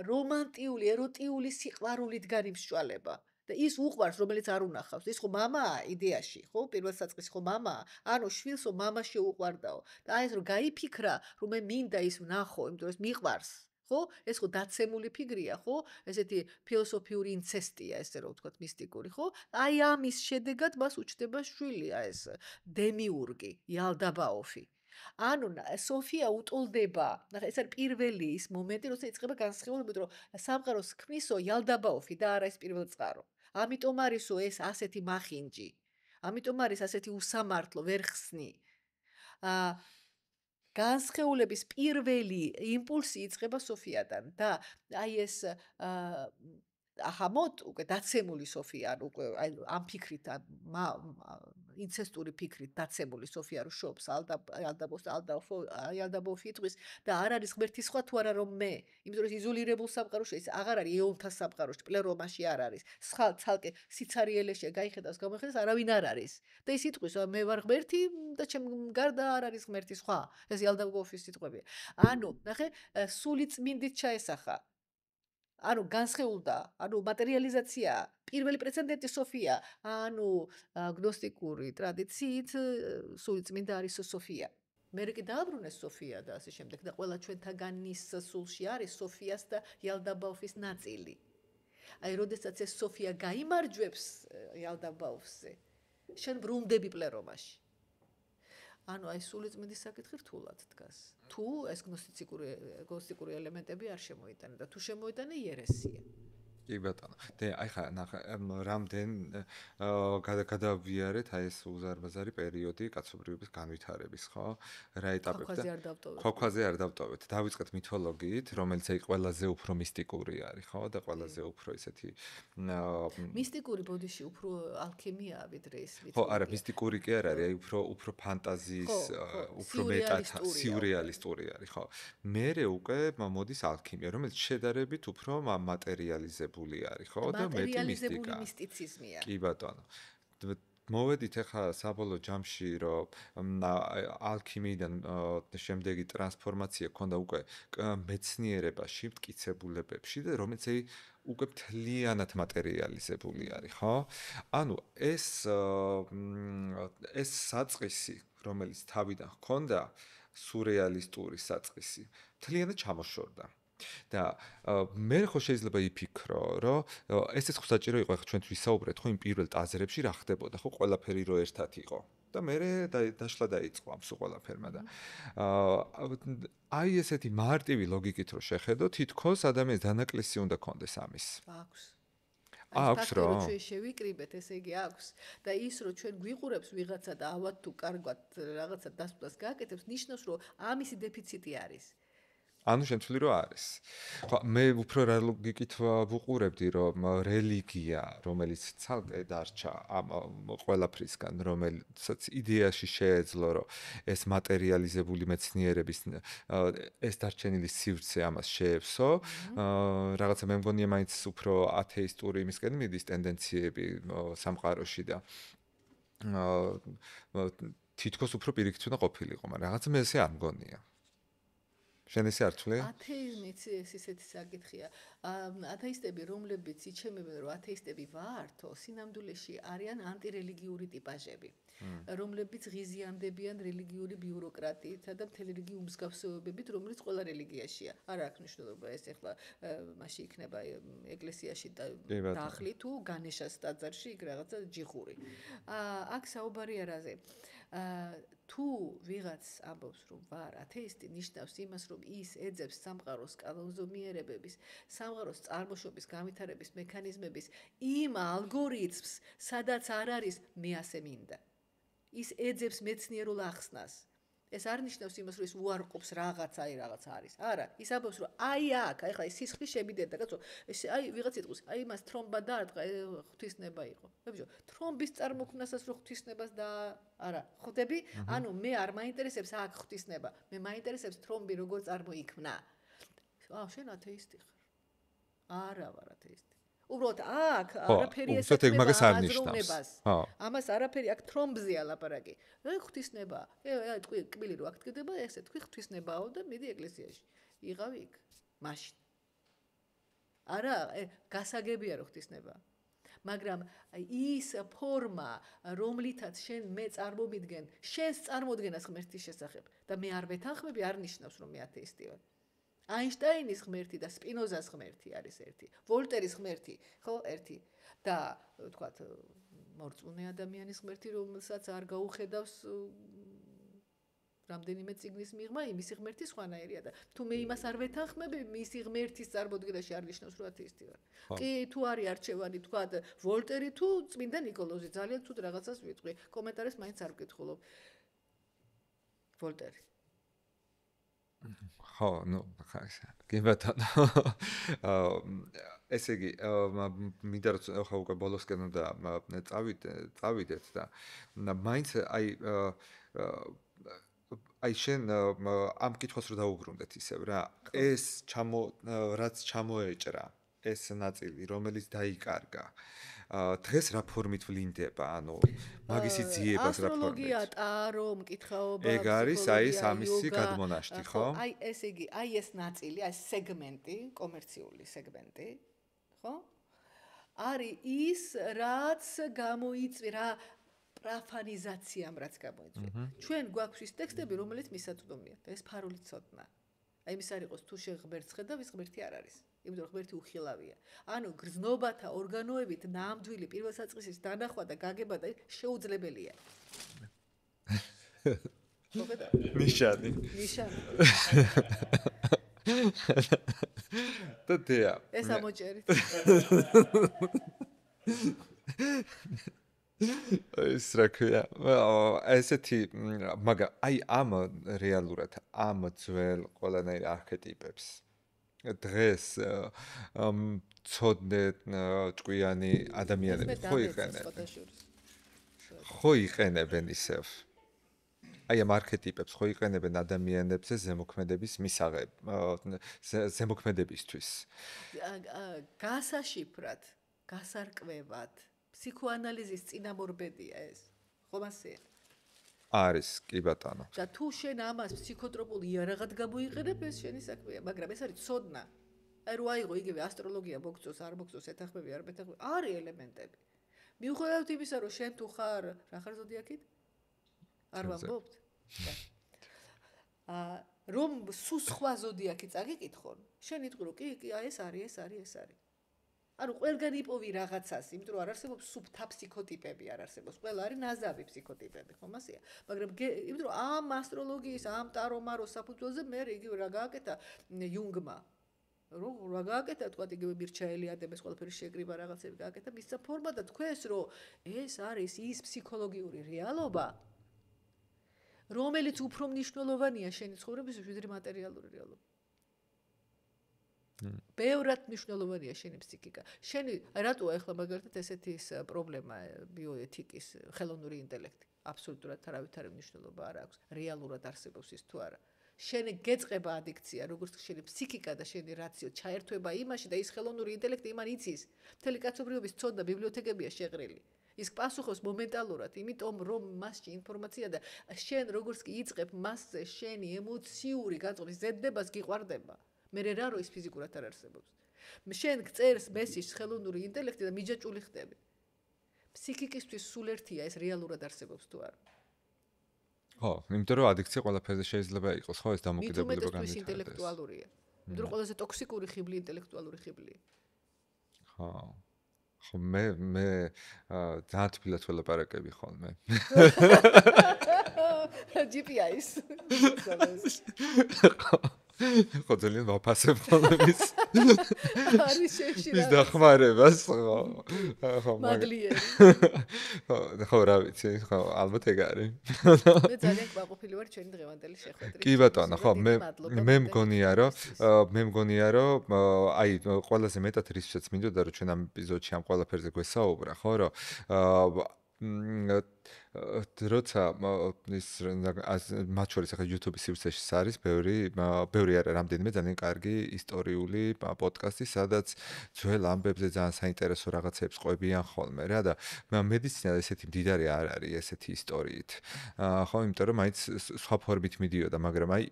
რომანტიული, ეროტიული სიყვარულით განიმსჯვალება. და ის უყვარს, რომელიც არ უნახავს. ის ხო მამაა იდეაში, ხო? პირველ საწყისში ხო მამაა. ანუ შვილსო მამა შეუყვარდაო. და აი ეს რომ გაიფიქრა, რომ მე მინდა ის ვნახო, იმიტომ რომ ეს მიყვარს. ხო? ეს ხო დაცემული ფიგრია, ხო? ესეთი ფილოსოფიური ინცესტია, ესე რომ ვთქვათ, მისტიკური, ხო? აი ამის შედეგად მას უჩნდება შვილი, ეს დემიურგი, იალდაბაოფი. ანუ სოფია უტოლდება, ნახე ეს არის პირველი ის მომენტი, როცა იწყება განსხილვები, რომ სამყაროს ქმნისო jaldabaofi და არა ეს პირველ წყარო. ამიტომ არისო ეს ასეთი მახინჯი. ამიტომ არის ასეთი უსამართლო, ვერ ხსნი. აა განსხეულების პირველი იმპულსი იწყება სოფიადან და აი ეს ახამოთ უკვე დაცემული სოფია, ანუ უკვე აი ამ ფიქრით ინცესტური ფიქრით დაცემული სოფია რო შობს ალდაბოფი იტყვის და არ არის ღმერთი სხვა თუ არა რომ მე, იმიტომ რომ იზოლირებულ სამყაროში ეს აღარ არის ეონთა სამყაროში, პლერომაში არ არის. სხვა ცალკე სიცარიელეშია გაიხედავს გამოიხედავს არავინ არ არის. და ის იტყვის მე ვარ ღმერთი და ჩემ გარდა არ არის ღმერთი სხვა. ეს ალდაბოფის სიტყვებია. ანუ ნახე სული წმინდით ჩაესახა. ანუ განსხეულდა, ანუ მატერიალიზაცია, პირველი პრეცედენტი სოფია, ანუ გნოსტიკური ტრადიციით სული წმინდა არის სოფია. მერე კი დააბრუნეს სოფია და ასე შემდეგ და ყველა ჩვენთაგანის სულში არის სოფიას და jaldabaofis ნაწილი. აი, როდესაც ეს სოფია გაიმარჯვებს jaldabaofsზე, შენ ბრუნდები პლერომაში. ანუ აი სულიწმინდის საკითხი რთულად დგას. თუ ეს გნოსტიკური ელემენტები არ შემოიტანა და თუ შემოიტანა იერესია. კი ბატონო. და აი ხა რამდენ გადავიარეთ აი ეს უზარმაზარი პერიოდი კაცობრიობის განვითარების, ხო? რა ეტაპები და ქვაქვაზე არ დავტოვეთ. დავიწყეთ მითოლოგიით, რომელიც აი ყველაზე უფრო მისტიკური არის, ხო? და ყველაზე უფრო ისეთი მისტიკური ბოდიში უფრო ალქიმიაა ვიდრე ეს მითოლოგია. ხო, არა, მისტიკური კი არ არის, აი უფრო ფანტაზიის, უფრო მეტად სიურეალისტური არის, ხო? მერე უკვე მოდის ალქიმია, რომელიც შედარებით უფრო მატერიალიზებული არის, ხო? და მეტი მისტიკა. მისტიციზმია. კი ბატონო. მოვედით ახლა საბოლოო ჯამში, რომ ალქიმიიდან შემდეგი ტრანსფორმაცია ქონდა უკვე მეცნიერებაში, მტკიცებულებებში და რომელიც უკვე მთლიანად მატერიალიზებული არის, ხო? ანუ ეს საწყისი, რომელიც თავიდან ჰქონდა, სურეალისტური საწყისი, მთლიანად ჩამოშორდა. და მე ხო შეიძლება იფიქრო, რომ ესეც ხო საჭირო იყო, ახლა ჩვენ ვისაუბრეთ ხო იმ პირველ ტაზრებში რა ხდებოდა, ხო ყველაფერი რო ერთად იყო. და მე დაშლა დაიწყო ამ სულ ყველაფერმა და აი ესეთი მარტივი ლოგიკით რო შეხედო, თითქოს ადამიანის დანაკლისი უნდა კონდეს ამის. აქვს რა. ჩვენ შევიკრიბეთ, ესე იგი აქვს. და ის რომ ჩვენ გვიყურებს ვიღაცა და ავად თუ კარგად რაღაცა დასწრას გააკეთებს, ნიშნავს რომ ამისი დეფიციტი არის. ანუ შემთხვევით რომ არის. ხო, მე უფრო რა ლოგიკით ვუყურებდი, რომ რელიგია, რომელიც ცალკე დარჩა ამ ყველაფრისგან, რომელსაც იდეაში შეეძლო, რომ ეს მატერიალიზებული მეცნიერების ეს დარჩენილი სივრცე ამას შეევსო, რაღაცა მე მგონია მაინც უფრო ათეისტური იმისკენ მიდის ტენდენციები სამყაროში და თითქოს უფრო პირიქით უნდა ყოფილიყო, მაგრამ რაღაცა მე ესე არ მგონია. შენ ესე არ თვლი? ათეიზმიც ეს ისეთი საკითხია. ათეისტები, რომლებიც იჩემებენ, რომ ათეისტები ვართო, სინამდვილეში არიან ანტირელიგიური ტიპაჟები, რომლებიც ღიზიანდებიან რელიგიური ბიუროკრატიითა და მთელი რიგი უმსგავსებებით, რომელიც ყველა რელიგიაშია. არ აქვს მნიშვნელობა ეს ახლა მასში იქნება ეკლესიაში დაღლი თუ განეშას ტაძარში იქ რაღაცა ჯიხური. აქ საუბარია რაზე? თუ ვიღაც ამბობს რომ ვარ ათეისტი, ნიშნავს იმას რომ ის ეძებს სამყაროს კანონზომიერებების, სამყაროს წარმოშობის, განვითარების მექანიზმების იმ ალგორითმს, სადაც არ არის მე ასე მინდა. ის ეძებს მეცნიერულ ახსნას. ეს არ ნიშნავს იმას რომ ის უარყოფს რაღაცა არის. არა, ის ამბობს რომ აი აქ, ახლა ეს სისხლი შევიდეთ და კაცო, ეს აი ვიღაც იტყვის, აი მას თრომბა დაარტყა, ღვთისნება იყო. ვებიო, თრომბის წარმოქმნასაც რო ღვთისნებას და არა, ხვდები? ანუ მე არ მაინტერესებს აქ ღვთისნება, მე მაინტერესებს თრომბი როგორ წარმოიქმნა. შენ ათეისტი ხარ. არა ვარ ათეისტი. უბრალოდ აქ არაფერი ეს აზროვნებას. ამას არაფერი აქ თრომბზეა ლაპარაკი. ღვთისნება. აი თქვი კბილი რო აქ დგება, ესე თქვი ღვთისნებაო და მიდი ეკლესიაში. იღავი იქ. მაშინ. არა, გასაგებია რო ღვთისნება. მაგრამ ის ფორმა, რომლითაც შენ მე წარმომიდგენ, შენს წარმოდგენას ღმერთის შესახებ და მე არ ვეთანხმები, არ ნიშნავს რომ მე ათეისტი ვარ. აინშტაინის ღმერთი და სპინოზას ღმერთი არის ერთი. ვოლტერის ღმერთი, ხო, ერთი. და ვთქვათ, მორწმუნე ადამიანის ღმერთი, რომელსაც არ გაუხედავს რამდენიმე წიგნის მიღმა იმისი ღმერთი სხვანაირია და თუ მე იმას არ ვეთანხმები, მისი ღმერთის წარმოდგენაში არ ნიშნავს, რომ ათეისტი ვარ. კი, თუ არის არჩევანი, თქვა ვოლტერი თუ წმინდა ნიკოლოზი, ძალიან ცუდ რაღაცას ვიტყვი. კომენტარებს მაინც არ ვკითხულობ. ვოლტერი. ხო, ნუ, კი ბატონო. ესე იგი, მინდა რომ ხო უკვე ბოლოსკენ უნდა წავიდეთ და მაინც აი შენ ამ კითხვას რომ დაუბრუნდეთ ისევ რა, ეს რაც ჩამოეჭრა, ეს ნაწილი, რომელიც დაიკარგა. დღეს რა ფორმით ვლინდება, ანუ მაგისი ძიებას რა ფორმით? ასტროლოგია, ტარო, მკითხაობა, ეგ არის აი ეს ამისი გადმონაშთი, ხო? აი ესე იგი, აი ეს ნაწილი, აი სეგმენტი, კომერციული სეგმენტი, ხო? არის ის, რაც გამოიწვია რა პრაფანიზაციამ რაც გამოიწვია. ჩვენ გვაქვს ის ტექსტები, რომელიც მისაწვდომია და ეს ფარული ცოდნა. აი იმის არ იყოს თუ შეღმერთს ხედა, ვის ღმერთი არ არის. იმიტომ რომ ღმერთი უხილავია. ანუ გრძნობათა ორგანოებით ნამდვილი პირველსაწყისის დანახვა და გაგება და შეუძლებელია. ნიშანი. და ეს ამოჭერით. ეს რა ქვია? ესეთი მაგრამ აი ამ რეალურად ამ ძველ ყველანაირ არქეტიპებს დღეს ცოდნე ჭკვიანი ადამიანები ხო იყენებენ ისევ აი ამ არქეტიპებს ხო იყენებენ ადამიანებზე ზემოქმედების მისაღებ ზემოქმედებისთვის გასაშიფრად გასარკვევად ფსიქოანალიზის წინამორბედია ეს ხომ ასეა არის კი ბატონო და თუ შენ ამას ფსიქოტროპულ იარაღად გამოიყენებ ეს შენი საქმეა მაგრამ ეს არის ცოდნა აი რო აიღო იგივე ასტროლოგია მოგწოს არ მოგწოს ეთანხმები არ მეთანხმები არის ელემენტები მიუხედავად იმისა რომ შენ თუ ხარ რა ხარ ზოდიაქით არ ვამბობთ რომ სულ სხვა ზოდიაქი წაგიკითხონ შენ იტყვი რომ კი ეს არის ანუ ყველგან იპოვი რაღაცას, იმიტომ რომ არ არსებობს სუბთა ფსიქოტიპები, არ არსებობს. ყველა არის ნაზავი ფსიქოტიპები, ხომ ასეა? მაგრამ იმიტომ რომ ამ ასტროლოგიის, ამ ტარომაროს საფუძველზე მე იგივე რა გააკეთა იუნგმა. რა გააკეთა, თქვა იგივე მირჩა ელიადების ყველაფერი შეკრიბა რაღაცები გააკეთა, მისცა ფორმა და თქვენს რომ ეს არის ის ფსიქოლოგიური რეალობა, რომელიც უფრო მნიშვნელოვანია შენი ცხოვრებისთვის, ვიდრე მატერიალური რეალობა. ბევრად მნიშვნელოვანია შენი ფსიქიკა. შენი რატოა ახლა მაგალითად ესეთი პრობლემა ბიოეთიკის ხელოვნური ინტელექტი? აბსოლუტურად არავითარი მნიშვნელობა არ აქვს. რეალურად არსებობს ის თუ არა. შენი გეწყება ადიქცია, როგორც შენი ფსიქიკა და შენი რაციო ჩაერთვება იმაში და ის ხელოვნური ინტელექტი იმან იცის. მთელი კაცობრიობის ცოდნა ბიბლიოთეკებია შეღრილი. ის პასუხობს მომენტალურად, იმიტომ რომ მასში ინფორმაცია და შენ როგორც კი იწყებ მასზე შენი ემოციური განწყობის ზედდებას გიყვარდება. მე რა რო ის ფიზიკურად არ არსებობს. შენ წერს მესიჯს ხელოვნური ინტელექტი და მიჯაჭული ხდები. ფსიქიკისთვის სულ ერთია ეს რეალურად არსებობს თუ არა. ხო, იმიტომ რომ ადიქცია ყველაფერზე შეიძლება იყოს, ხო, ეს დამოკიდებულება განვითარდეს. მით უმეტეს ინტელექტუალურია. იმიტომ რომ ყველაზე ტოქსიკური ხიბლი ინტელექტუალური ხიბლია. ხო. ხო, მე ძალიან თბილად ველაპარაკები ხოლმე. GPS. ხო ძალიან ვაფასებ ხოლმე ის არის შეშირა ის დახმარებას ხო მაგლიერი ხო რა ვიცი ხო ალბათ ეგ არის მე ძალიან ყვაყოფილი ვარ ჩვენი დღევანდელი შეხვედრით კი ბატონო ხო მე მგონია რომ აი ყველაზე მეტად რისაც მინდოდა რომ ჩვენ ამ ეპიზოდში ამ ყველაფერზე გვესაუბრა ხო რომ როცა ის მათ შორის ახლა YouTube-ის სივრცეში არის ბევრი არა რამდენიმე ძალიან კარგი ისტორიული პოდკასტი სადაც ძველ ამბებზე ძალიან საინტერესო რაღაცებს ყვებიან ხოლმე რა და მედიცინა ესეთი მდიდარი არ არის ესეთი ისტორიით ხო იმიტომ რომ მაინც სხვა ფორმით მიდიოდა მაგრამ აი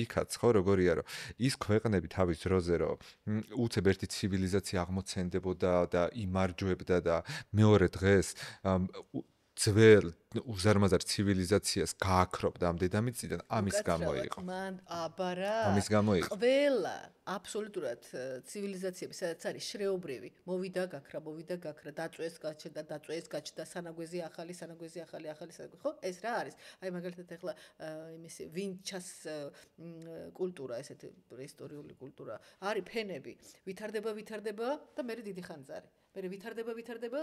იქაც ხო როგორია რომ ის ქვეყნები თავის დროზე რომ უცებ ერთი ცივილიზაცია აღმოცენდებოდა და იმარჯვებდა და მეორე დღეს ძველ უზარმაზარ ცივილიზაციას გააქრობდა ამ დედამიწიდან, ამის გამო იყო. მან აბარა ამის გამო იყო. ყველა აბსოლუტურად ცივილიზაციები, სადაც არის შრეობრივი, მოვიდა გაქრა, დაწვეს გაჩნდა სანაგვეზე ახალი, ხო? ეს რა არის? აი მაგალითად ახლა იმისი ვინჩას კულტურა, ესეთი პრეისტორიული კულტურა. არის ფენები, ვითარდება და მერე დიდი ხანძარი. მერე ვითარდება,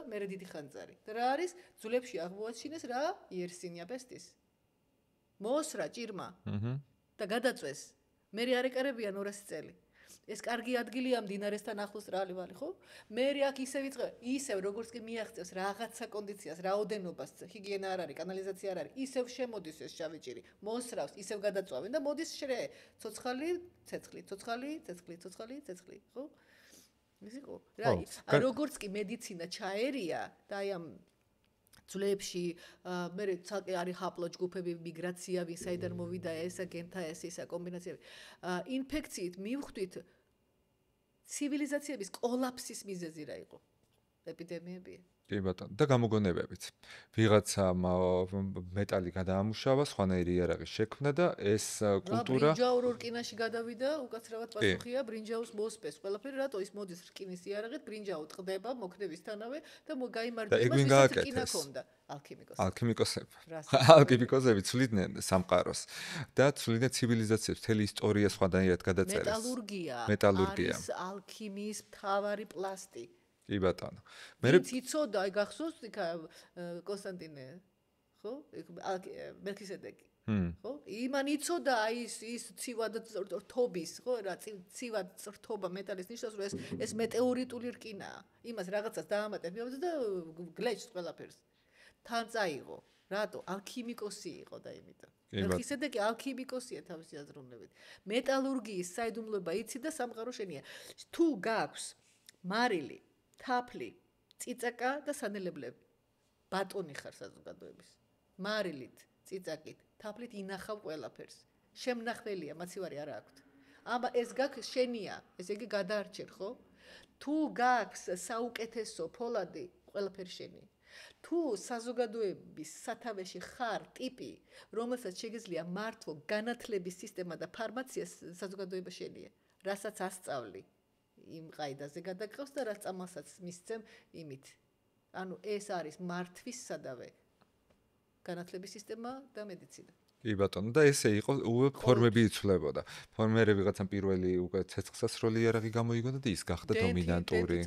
მერე დიდი ხანძარი. და რა არის? ძვლებში აღმოაჩინეს რა? იერსინია ბესტის. მოსრა ჭირმა. და გადაწვეს. მერე არეკარებიან 200 წელი. ეს კარგი ადგილია მდინარესთან ახლოს ტრალი-ვალი, ხო? მერე აქ ისევ როგორც კი მიაღწევს რაღაცა კონდიციას, რაოდენობას, ჰიგიენა არ არის, კანალიზაცია არ არის, ისევ შემოდის ეს შავი ჭირი. მოსრავს, ისევ გადაწვავენ და მოდის შრე. ცოცხალი, ცეცხლი, ხო? ის იყო. რა, როგორც კი მედიცინა ჩაერია და აი ამ ძვლებში მერე ცალკე არის ჰაპლო ჯგუფები, მიგრაცია, ვინსაიდან მოვიდა ესა გენთა ისა კომბინაციები. ინფექციით მივხვდით ცივილიზაციების კოლაფსის მიზეზი რა იყო? ეპიდემიებია. კი ბატონო, და გამოგონებებიც. ვიღაცამ მეტალი გადაამუშავა, სხვანაირი იარაღი შექმნა და ეს კულტურა ბრინჯაო რკინაში გადავიდა, უკაცრავად პასუხია ბრინჯაოს მოსპეს. ყველაფერი რატო ის მოდის რკინის იარაღით, ბრინჯაო ტყდება, მოქმედებისთანავე და გაიმარჯვება ის რკინა ქონდა. ალქიმიკოსები ცვლიდნენ სამყაროს და ცვლიდნენ ცივილიზაციებს, მთელი ისტორია სხვადასხვა გადაწერეს. მეტალურგია არის ალქიმიის მთავარი პლასტი. კი ბატონო. ვინც იცოდა, აი გახსოვს კონსტანტინე, ხო? მელქისედეკი. ხო? იმან იცოდა აი ის ცივად რთობის, ხო? რა ცივად რთობა მეტალის ნიშნავს, რომ ეს მეტეორიტული რკინაა. იმას რაღაცას დაამატებია და გლეჭს ყველაფერს. თან წაიღო. რატო? ალქიმიკოსი იყო და იმიტომ. მელქისედეკი ალქიმიკოსია თავისი აზროვნებით. მეტალურგიის საიდუმლოება იცი და სამყარო შენია. თუ გაქვს მარილი თაფლი, წიწაკა და სანელებლები. ბატონი ხარ საზოგადოების. მარილით, წიწაკით, თაფლით ინახავ ყველაფერს. შემნახველია, მაცივარი არა აქვთ. აბა ეს გაქვს შენია, ესე იგი გადაარჩენ, ხო? თუ გაქვს საუკეთესო ფოლადი, ყველაფერი შენია. თუ საზოგადოების სათავეში ხარ ტიპი, რომელსაც შეგიძლია მართვო განათლების სისტემა და ფარმაცია საზოგადოება შენია, რასაც ასწავლი. იმ ყაიდაზე გადაგყავს და რაც წამალსაც მისცემ იმით. ანუ ეს არის მართვის სადავე. განათლების სისტემა და მედიცინა. კი ბატონო, და ესე იყო ფორმები იცვლებოდა. ფორმերը ვიღაცამ პირველი უკვე ცეცხლსასროლი იარაღი გამოიგონა და ის გახდა დომინანტური.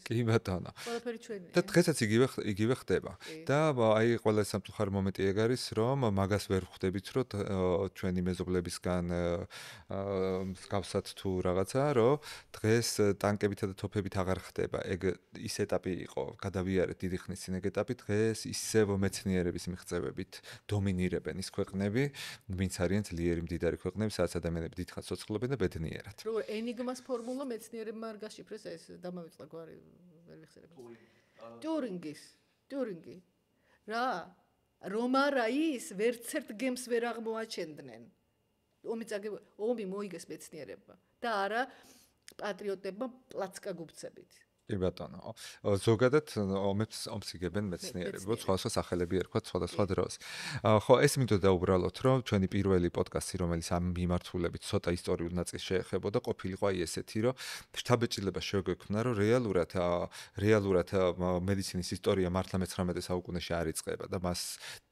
კი ბატონო. ყველაფერი ჩვენია. და დღესაც იგივე ხდება. და აი ყველა სამწუხარო მომენტი ეგ არის, რომ მაგას ვერ ხვდებით, რომ ჩვენი მეზობლებისგან მსგავსად თუ რაღაცა, რომ დღეს ტანკებითა და თოფებით აღარ ხდება. ეგ ის ეტაპი იყო, გადავიარეთ დიდი ხნის წინ ეგ ეტაპი, დღეს ისევ მეცნიერების მიღწევებით დომინირებენ ის ქვეყნები, ვინც არიან ძლიერი მდიდარი ქვეყნები, სადაც ადამიანები დიდხანს ცოცხლობენ და ბედნიერად. რო ენიგმას ფორმულა მეცნიერებმა არ გაშიფრეს ეს დამავიწყდა გვარი ვერ ვიხსენებ. ტიურინგი. რა? რომ არა ის ვერცერთ გემს ვერ აღმოაჩენდნენ. ომი მოიგეს მეცნიერებმა და არა პატრიოტებმა პლაცკაგუბცებით. კი ბატონო. ზოგადად ომს იგებენ მეცნიერები, სხვადასხვა სახელები ერქვათ სხვადასხვა დროს. ხო, ეს მინდოდა უბრალოდ, რომ ჩვენი პირველი პოდკასტი, რომელიც ამ მიმართულებით ცოტა ისტორიულ ნაწილს შეეხებოდა, ყოფილიყო აი ესეთი, რომ შთაბეჭდილება შეგვექმნა, რომ რეალურად მედიცინის ისტორია მართლა მე-19 საუკუნეში არ იწყება და მას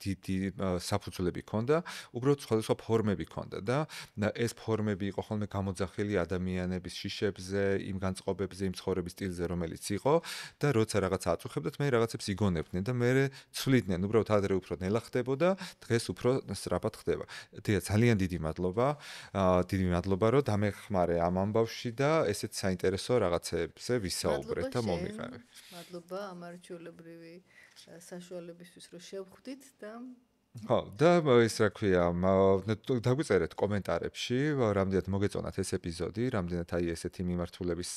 დიდი საფუძვლები ჰქონდა, უბრალოდ სხვადასხვა ფორმები ჰქონდა და ეს ფორმები იყო ხოლმე გამოძახილი ადამიანების შიშებზე, იმ განწყობებზე, იმ ცხოვრების სტილზე, რომელიც იყო და როცა რაღაც აწუხებდათ, მე რაღაცებს იგონებდნენ და მე ცვლიდნენ, უბრალოდ ადრე უფრო ნელა ხდებოდა, დღეს უფრო სწრაფად ხდება. ძალიან დიდი მადლობა, რომ დამეხმარე ამ ამბავში და ესეთ საინტერესო რაღაცებზე ვისაუბრეთ და მომიყავი. მადლობა ამარჩეულებრივი საშუალებისთვის, რომ შევხვდით და ხო, და ის რა ქვია, დაგვიწერეთ კომენტარებში, რამდენად მოგეწონათ ეს ეპიზოდი, რამდენად აი ესეთი მიმართულების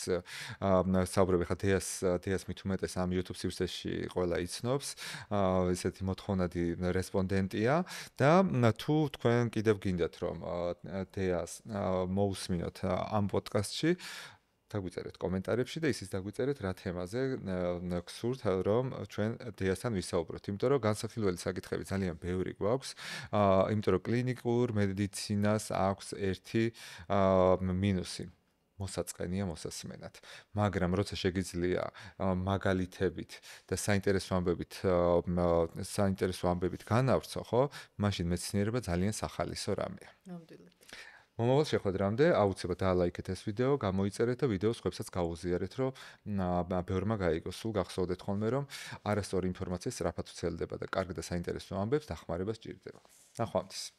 საუბრები ხა დეას მით უმეტეს ამ YouTube სივრცეში ყველა იცნობს, ესეთი მოთხოვნადი რესპონდენტია და თუ თქვენ კიდევ გინდათ რომ დეას მოусმინოთ ამ პოდკასტში დაგვიწერეთ კომენტარებში და ისიც დაგვიწერეთ რა თემაზე გსურთ რომ ჩვენ დიასთან ვისაუბროთ. იმიტომ რომ განსახილველი საკითხები ძალიან ბევრი გვაქვს. იმიტომ რომ კლინიკურ მედიცინას აქვს ერთი მინუსი. მოსაწყენია მოსასმენად. მაგრამ როცა შეგიძლია მაგალითებით და საინტერესო ამბებით განავრცო, ხო? მაშინ მეცნიერება ძალიან სახალისო რამეა. ნამდვილად. მომავალ შეხვედრამდე აუცილებლად დაალაიქეთ ეს ვიდეო, გამოიწერეთ და ვიდეოს ხვებსაც გაუზიარეთ, რომ ბევრმა გაიგოს. სულ გახსოვდეთ ხოლმე, რომ არასწორი ინფორმაცია სწრაფად ვრცელდება და კარგ და საინტერესო ამბებს დახმარება სჭირდება. ნახვამდის.